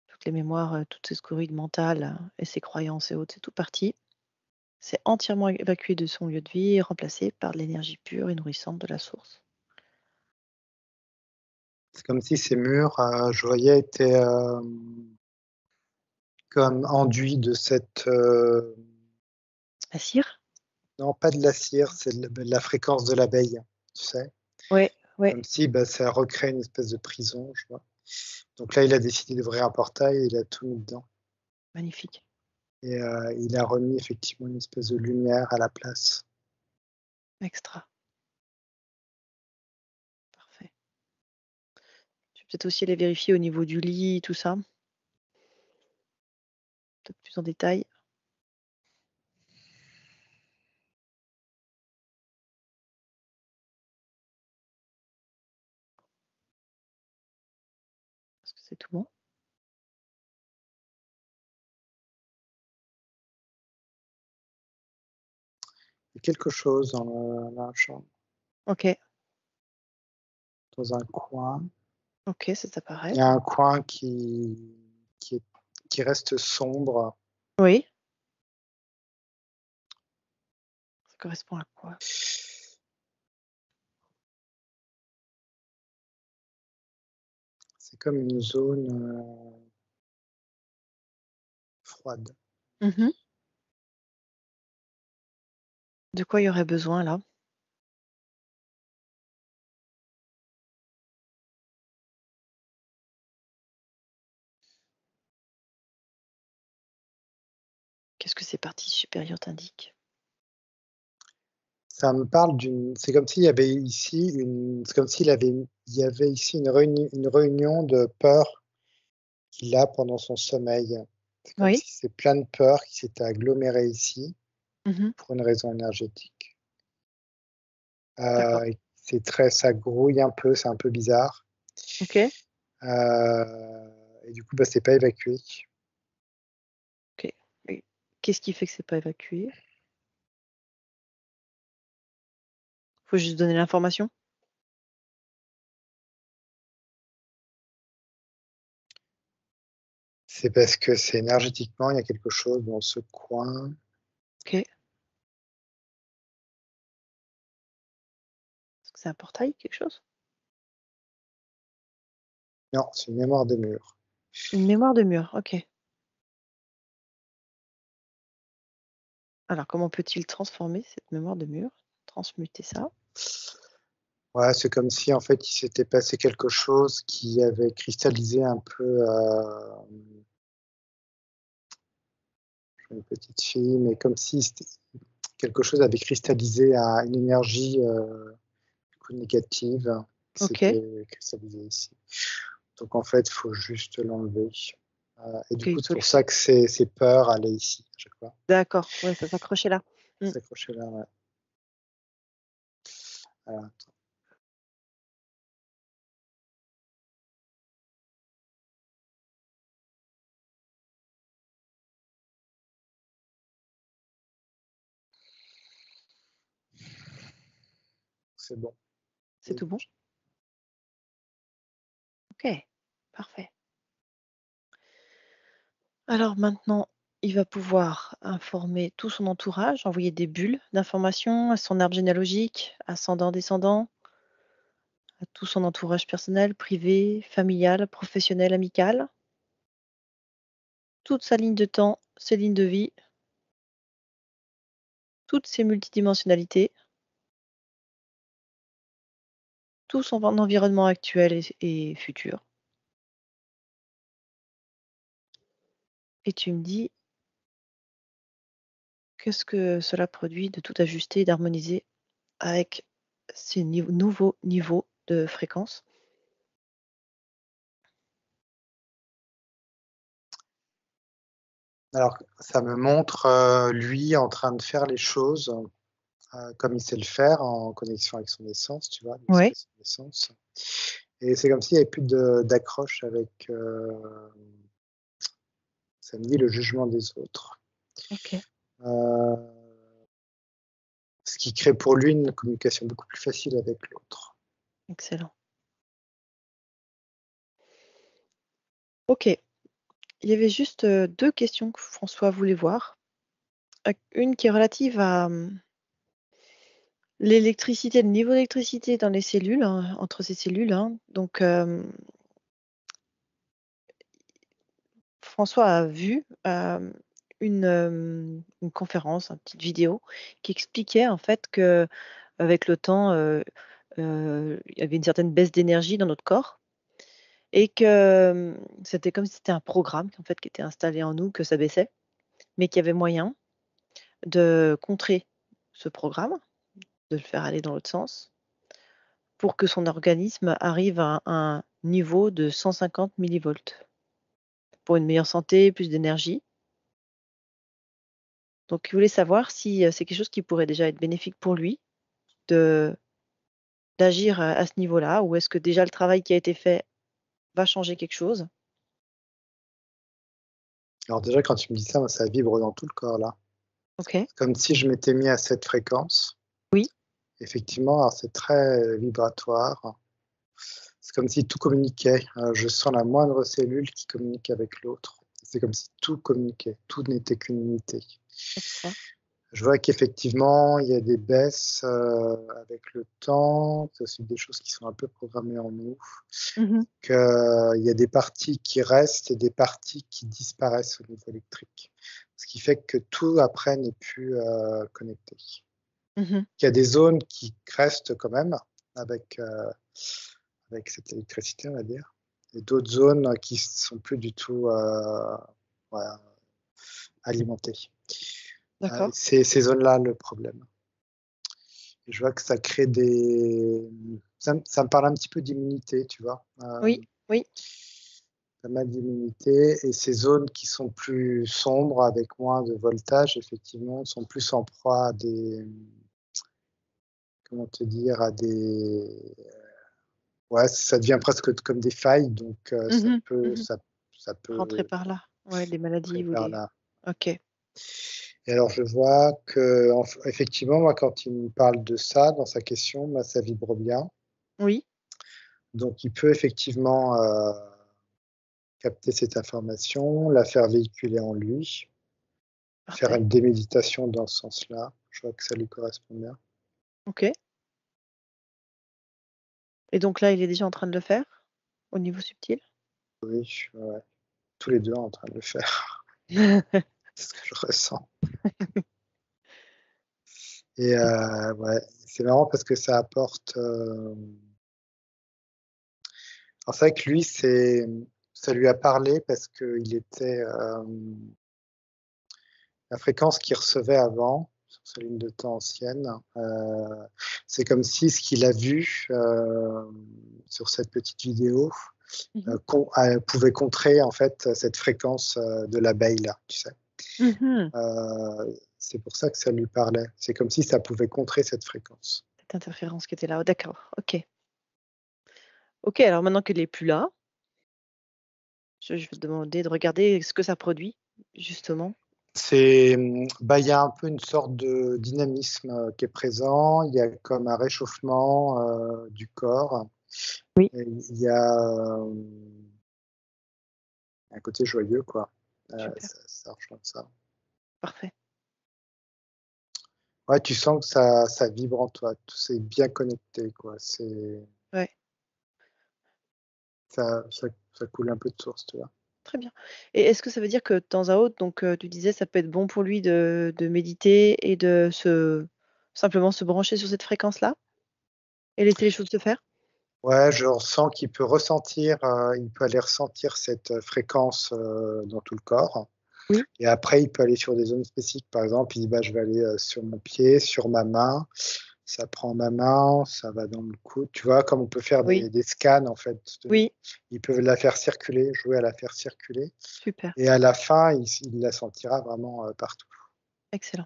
Toutes les mémoires, toutes ces scories mentales et ses croyances et autres, c'est tout parti. C'est entièrement évacué de son lieu de vie et remplacé par de l'énergie pure et nourrissante de la source. C'est comme si ces murs, je voyais, étaient comme enduits de cette La cire? non, pas de la cire, c'est la fréquence de l'abeille, tu sais. Ouais, ouais, Comme si ça recrée une espèce de prison, je vois. Donc là, il a décidé d'ouvrir un portail et il a tout mis dedans. magnifique. Et il a remis effectivement une espèce de lumière à la place. Extra. Parfait. Tu peux peut-être aussi aller vérifier au niveau du lit, tout ça. Peut-être plus en détail. Parce que c'est tout bon. Il y a quelque chose dans la chambre, Ok, dans un coin. ok, ça t'apparaît. Il y a un coin qui, est- qui reste sombre. Oui, ça correspond à quoi? C'est comme une zone froide. Mhm. De quoi il y aurait besoin là? Qu'est-ce que ces parties supérieures t'indiquent? Ça me parle d'une c'est comme s'il y avait ici une c'est comme il y avait ici une réunion de peurs qu'il a pendant son sommeil. C'est comme Oui? si c'est plein de peurs qui s'étaient agglomérées ici Mmh. pour une raison énergétique. D'accord. Et ça grouille un peu, c'est un peu bizarre. OK, Et du coup, bah, c'est pas évacué. OK. Et qu'est-ce qui fait que c'est pas évacué? Faut juste donner l'information? C'est parce que c'est énergétiquement, il y a quelque chose dans ce coin. OK. Est-ce que c'est un portail, quelque chose? Non, c'est une mémoire des murs. Une mémoire de mur, OK. Alors comment peut-il transformer cette mémoire de mur? Transmuter ça? Ouais, c'est comme si, en fait, il s'était passé quelque chose qui avait cristallisé un peu, une petite fille, mais comme si c'était quelque chose avait cristallisé à une énergie, du coup négative qui OK. s'était cristallisée ici. Donc en fait, il faut juste l'enlever, et du OK, il coup, c'est faut le pour ça que ces peurs allaient ici, à chaque fois. d'accord, ouais, ça s'accrochait là. Mmh. S'accrocher là, ouais. Voilà, c'est bon. C'est tout bon? OK, parfait. Alors maintenant, il va pouvoir informer tout son entourage, envoyer des bulles d'informations à son arbre généalogique, ascendant, descendant, à tout son entourage personnel, privé, familial, professionnel, amical, toute sa ligne de temps, ses lignes de vie, toutes ses multidimensionnalités, tout son environnement actuel et futur. Et tu me dis, qu'est-ce que cela produit de tout ajuster et d'harmoniser avec ces nouveaux niveaux de fréquence? Alors, ça me montre, lui en train de faire les choses, comme il sait le faire, en connexion avec son essence, tu vois? Donc Oui. c'est son essence et c'est comme s'il y avait plus d'accroche avec, ça me dit le jugement des autres. OK, Heu, Ce qui crée pour lui une communication beaucoup plus facile avec l'autre. excellent. OK, il y avait juste, 2 questions que François voulait voir. Une qui est relative à, l'électricité, le niveau d'électricité dans les cellules, hein, entre ces cellules, hein. Donc, François a vu, une conférence, une petite vidéo qui expliquait en fait qu'avec le temps, il y avait une certaine baisse d'énergie dans notre corps et que, c'était comme si c'était un programme en fait qui était installé en nous, que ça baissait, mais qu'il y avait moyen de contrer ce programme, de le faire aller dans l'autre sens, pour que son organisme arrive à un niveau de 150 millivolts pour une meilleure santé, plus d'énergie. Donc il voulait savoir si, c'est quelque chose qui pourrait déjà être bénéfique pour lui de d'agir à ce niveau-là, ou est-ce que déjà le travail qui a été fait va changer quelque chose? Alors déjà quand tu me dis ça, moi ça vibre dans tout le corps là. OK. Comme si je m'étais mis à cette fréquence. Oui. Effectivement, alors c'est très vibratoire. C'est comme si tout communiquait, je sens la moindre cellule qui communique avec l'autre. C'est comme si tout communiquait, tout n'était qu'une unité. Extra. Je vois qu'effectivement, il y a des baisses, avec le temps, c'est aussi des choses qui sont un peu programmées en nous, Mmh. qu'il y a des parties qui restent et des parties qui disparaissent au niveau électrique. Ce qui fait que tout après n'est plus, connecté. Mmh. Il y a des zones qui restent quand même avec, avec cette électricité, on va dire, et d'autres zones qui sont plus du tout, voilà, alimentées. D'accord. C'est ces zones-là le problème. Et je vois que ça crée des. Ça me parle un petit peu d'immunité, tu vois. Oui, oui. Pas mal d'immunité. Et ces zones qui sont plus sombres, avec moins de voltage, effectivement, sont plus en proie à des. Comment te dire, à des. Ouais, ça devient presque comme des failles, donc Mmh mh. Mmh. ça Rentrer peut par là. Ouais, des maladies ou préparer des là. OK. Et alors je vois que, effectivement, moi, quand il me parle de ça dans sa question, bah, ça vibre bien. Oui, Donc il peut effectivement capter cette information, la faire véhiculer en lui, faire parfait. une déméditation dans ce sens-là. Je vois que ça lui correspond bien. OK. Et donc là, il est déjà en train de le faire? Au niveau subtil? Oui, ouais, ouais. Tous les 2 en train de le faire. C'est ce que je ressens. Et ouais, c'est marrant parce que ça apporte, alors c'est vrai que lui, ça lui a parlé parce qu'il était, la fréquence qu'il recevait avant, sur sa ligne de temps ancienne, c'est comme si ce qu'il a vu, sur cette petite vidéo, Mmh mh. pouvait contrer en fait cette fréquence, de l'abeille là, tu sais? Mmh. C'est pour ça que ça lui parlait. C'est comme si ça pouvait contrer cette fréquence. Cette interférence qui était là. Oh d'accord, OK. OK, alors maintenant qu'elle est plus là, je vais te demander de regarder ce que ça produit, justement. Bah, il y a un peu une sorte de dynamisme, qui est présent. Il y a comme un réchauffement, du corps Oui. et il y a, un côté joyeux quoi. Super, Ça rejoint ça. parfait. Ouais, tu sens que ça vibre en toi, tout c'est bien connecté quoi. Ouais, Ça coule un peu de source, tu vois? très bien. Et est-ce que ça veut dire que de temps à autre, donc tu disais ça peut être bon pour lui de méditer et de simplement se brancher sur cette fréquence-là et laisser les choses se faire? Ouais, je ressens qu'il peut ressentir, il peut aller ressentir cette, fréquence, dans tout le corps Oui, et après il peut aller sur des zones spécifiques. Par exemple, il dit: «Bah, je vais aller, sur mon pied, sur ma main». Ça prend ma main, ça va dans le coude, tu vois? Comme on peut faire oui, des scans en fait de oui, ils peuvent la faire circuler, jouer à la faire circuler super, et à la fin, il la sentira vraiment, partout. excellent.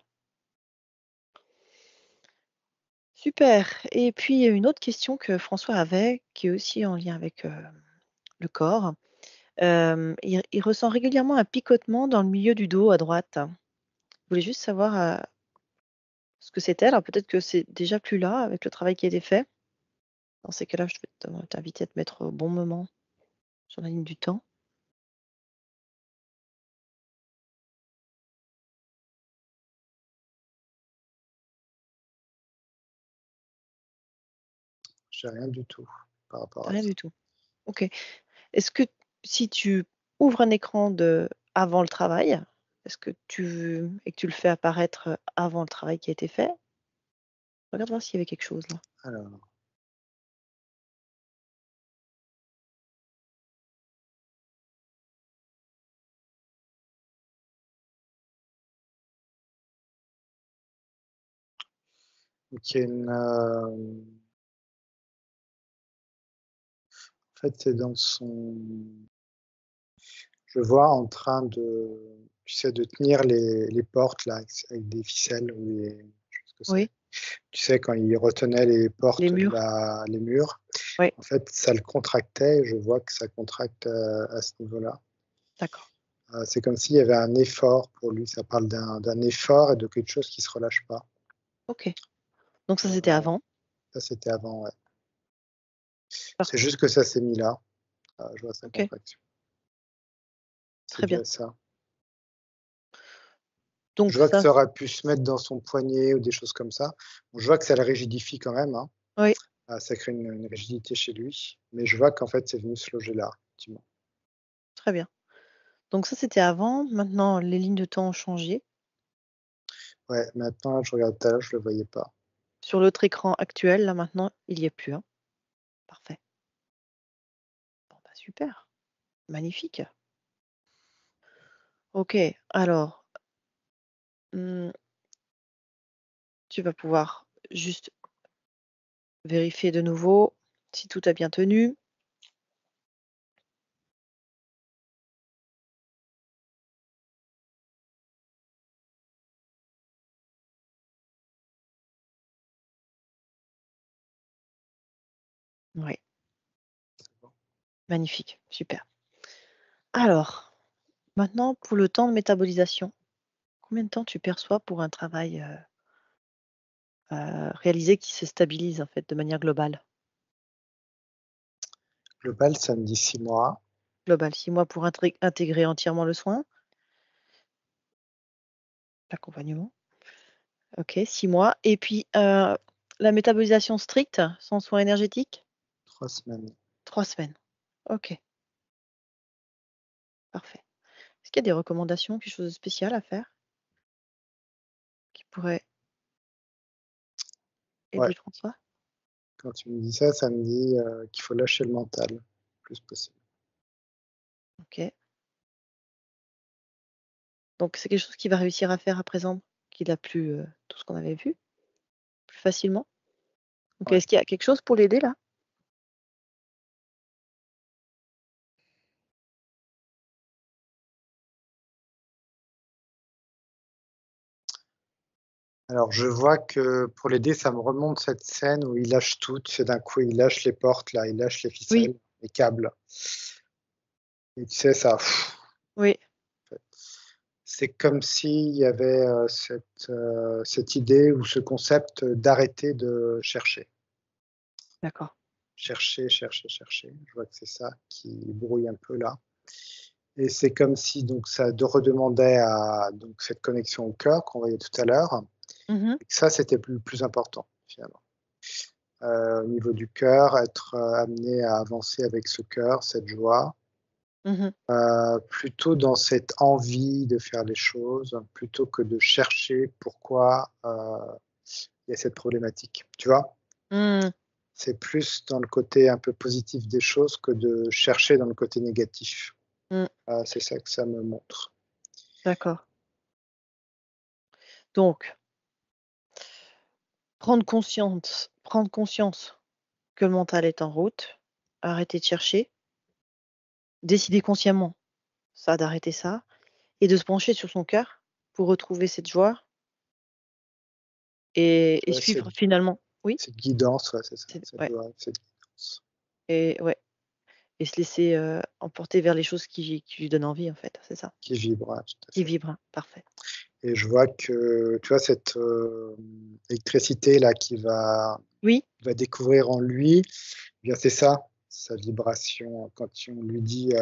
Super et puis une autre question que François avait, qui est aussi en lien avec, le corps. Il ressent régulièrement un picotement dans le milieu du dos à droite. Je voulais juste savoir, ce que c'était. Alors peut-être que c'est déjà plus là avec le travail qui a été fait. Dans ces cas-là, je vais t'inviter à te mettre au bon moment sur la ligne du temps. J'ai rien du tout par rapport à Rien ça. du tout. OK. Est-ce que si tu ouvres un écran de avant le travail, est-ce que tu et que tu le fais apparaître, avant le travail qui a été fait, regarde voir s'il y avait quelque chose là. Alors, donc il y a en fait, c'est dans son je vois en train de, tu sais, de tenir les portes là, avec des ficelles ou des je sais pas ce que c'est. Oui, Tu sais, quand il retenait les les portes de murs. la les murs, Oui, en fait, ça le contractait et je vois que ça contracte, à ce niveau-là. d'accord. C'est comme s'il y avait un effort pour lui, ça parle d'un effort et de quelque chose qui se relâche pas. OK. Donc ça, c'était Heu, avant. Ça, c'était avant, ouais. C'est Parfait. juste que ça s'est mis là, je vois sa OK, contraction. C'est très dû bien. à ça. Je Donc vois que ça ça aurait pu se mettre dans son poignet ou des choses comme ça. Bon, je vois que ça le rigidifie quand même, hein. oui, Ça crée une rigidité chez lui, mais je vois qu'en fait, c'est venu se loger là, effectivement. très bien. Donc ça, c'était avant. Maintenant, les lignes de temps ont changé. Ouais, maintenant, je regarde tout à l'heure, je le voyais pas. Sur l'autre écran actuel, là, maintenant, il y est plus, hein. Parfait. Bon, bah, super, magnifique. OK, alors, mmh tu vas pouvoir juste vérifier de nouveau si tout a bien tenu. Oui, magnifique, super. Alors, maintenant pour le temps de métabolisation, combien de temps tu perçois pour un travail, réalisé qui se stabilise en fait de manière globale? Global, ça me dit 6 mois. Global, 6 mois pour intégrer entièrement le soin, l'accompagnement. OK, 6 mois et puis, la métabolisation stricte, sans soins énergétiques? 3 semaines. 3 semaines. OK, parfait. Est-ce qu'il y a des recommandations, quelque chose de spécial à faire qui pourrait Ouais, aider François? quand tu me dis ça, ça me dit, qu'il faut lâcher le mental, le plus possible. OK. Donc c'est quelque chose qu'il va réussir à faire à présent qu'il a plus, tout ce qu'on avait vu, plus facilement? Donc Ouais. est-ce qu'il y a quelque chose pour l'aider là? Alors je vois que pour l'aider, ça me remonte cette scène où il lâche tout, tu sais, d'un coup, il lâche les portes là, il lâche les Oui, ficelles, les câbles et tu sais, ça oui, c'est comme s'il y avait, cette idée ou ce concept d'arrêter de chercher. d'accord. Chercher, chercher, chercher. Je vois que c'est ça qui brouille un peu là et c'est comme si donc ça de redemandait à donc cette connexion au cœur qu'on voyait tout à l'heure Mmh. et que ça, c'était plus important finalement. Au niveau du cœur, être, amené à avancer avec ce cœur, cette joie, Mmh. plutôt dans cette envie de faire les choses, plutôt que de chercher pourquoi, il y a cette problématique, tu vois? Mmh. C'est plus dans le côté un peu positif des choses que de chercher dans le côté négatif. Mmh. C'est ça que ça me montre. D'accord. Donc prendre conscience que le mental est en route, arrêter de chercher, décider consciemment, ça d'arrêter ça et de se pencher sur son cœur pour retrouver cette joie et Ouais, suivre finalement oui? cette guidance, ouais, c'est ça, C'est cette ouais joie, cette guidance et ouais et se laisser, emporter vers les choses qui lui donnent envie en fait, c'est ça? qui vibre, ouais, tout à Qui fait. vibrent, hein, parfait. Et je vois que, tu vois, cette, électricité là Oui? va découvrir en lui, eh bien c'est ça, sa vibration. Quand on lui dit,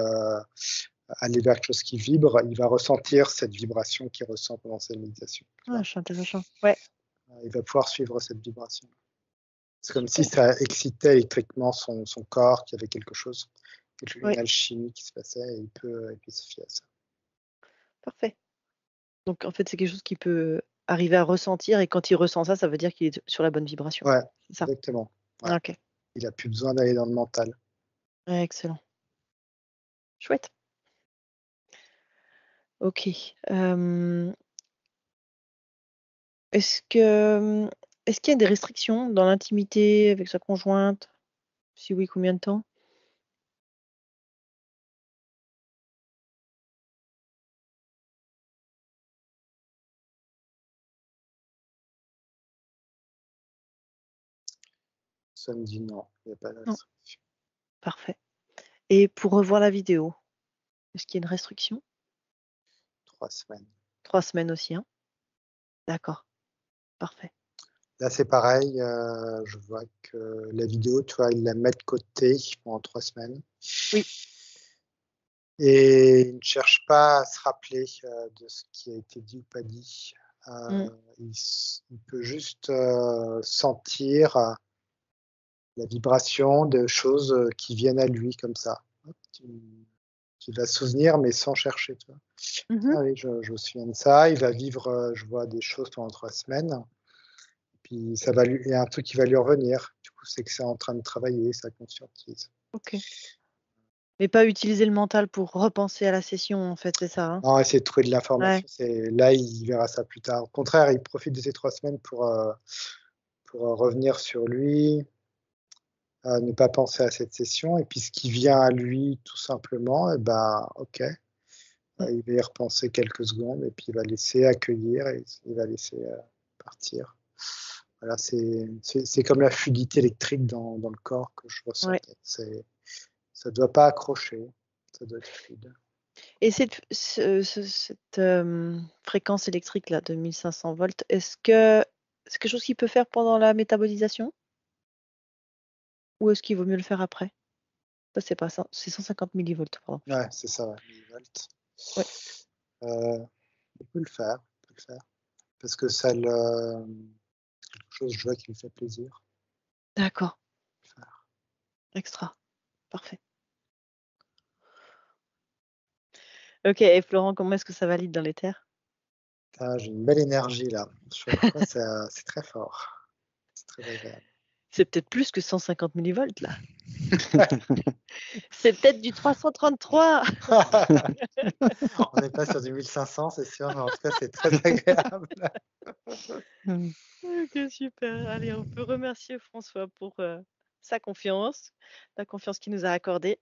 aller vers quelque chose qui vibre, il va ressentir cette vibration qu'il ressent pendant sa méditation, tu Ah, vois? c'est intéressant. Ouais, Il va pouvoir suivre cette vibration. C'est comme si super, ça excitait électriquement son corps, qu'il y avait quelque chose, une ouais, alchimie qui se passait et il peut se fier à ça. parfait. Donc en fait, c'est quelque chose qu'il peut arriver à ressentir et quand il ressent ça, ça veut dire qu'il est sur la bonne vibration. Ouais, C'est ça? exactement, ouais. OK. Il a plus besoin d'aller dans le mental. Ouais, excellent. Chouette. OK. Est-ce que, est-ce qu'il y a des restrictions dans l'intimité avec sa conjointe? Si oui, combien de temps? Ça me dit non, il y a pas de Non, restriction. parfait et pour revoir la vidéo, est-ce qu'il y a une restriction? 3 semaines. 3 semaines aussi, hein? D'accord, parfait. Là, c'est pareil, je vois que la vidéo, tu vois, il la met de côté pendant 3 semaines Oui. et il ne cherche pas à se rappeler, de ce qui a été dit ou pas dit. Mmh. Il peut juste, sentir, la vibration de choses, qui viennent à lui comme ça. Hop, qu'il va se souvenir mais sans chercher, tu vois? Mmh. Ah oui, je me souviens de ça. Il va vivre, je vois des choses pendant 3 semaines. Puis ça va lui il y a un truc qui va lui revenir. Du coup, c'est que c'est en train de travailler, ça conscientise. OK. Mais pas utiliser le mental pour repenser à la session, en fait, c'est ça, hein? Non, essayer de trouver de Ouais. l'information, là, il verra ça plus tard. Au contraire, il profite de ces 3 semaines pour revenir sur lui, ne pas penser à cette session et puis ce qui vient à lui tout simplement et ben, OK, Mmh. il va y repenser quelques secondes et puis il va laisser accueillir et il va laisser, partir. Voilà, c'est comme la fluidité électrique dans le corps que je Ouais. ressentais. Ça doit pas accrocher, ça doit être fluide. Et cette fréquence électrique-là de 1500 volts, est-ce que c'est quelque chose qu'il peut faire pendant la métabolisation? Ou est-ce qu'il vaut mieux le faire après? Ça, c'est pas ça, c'est 150 millivolts, pardon. Ouais, c'est ça, ouais, millivolts. Ouais, Il peut le faire, il peut le faire parce que ça le quelque chose, je vois qui lui fait plaisir. d'accord, Faire. extra, parfait. OK, et Florent, comment est-ce que ça valide dans les terres? Ah, j'ai une belle énergie là. Je sais pas pourquoi ça c'est très fort. C'est très agréable. C'est peut-être plus que 150 millivolts là. C'est peut-être du 333. On n'est pas sur du 1500, c'est sûr, mais en tout cas, c'est très agréable. Mmh. OK, super. Allez, on peut remercier François pour, sa confiance, la confiance qu'il nous a accordée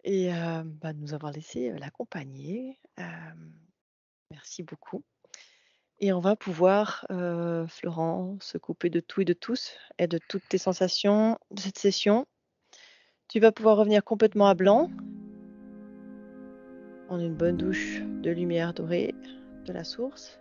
et bah, de nous avoir laissé, l'accompagner. Merci beaucoup et on va pouvoir, Florent, se couper de tout et de tous et de toutes tes sensations de cette session. Tu vas pouvoir revenir complètement à blanc, en une bonne douche de lumière dorée de la source.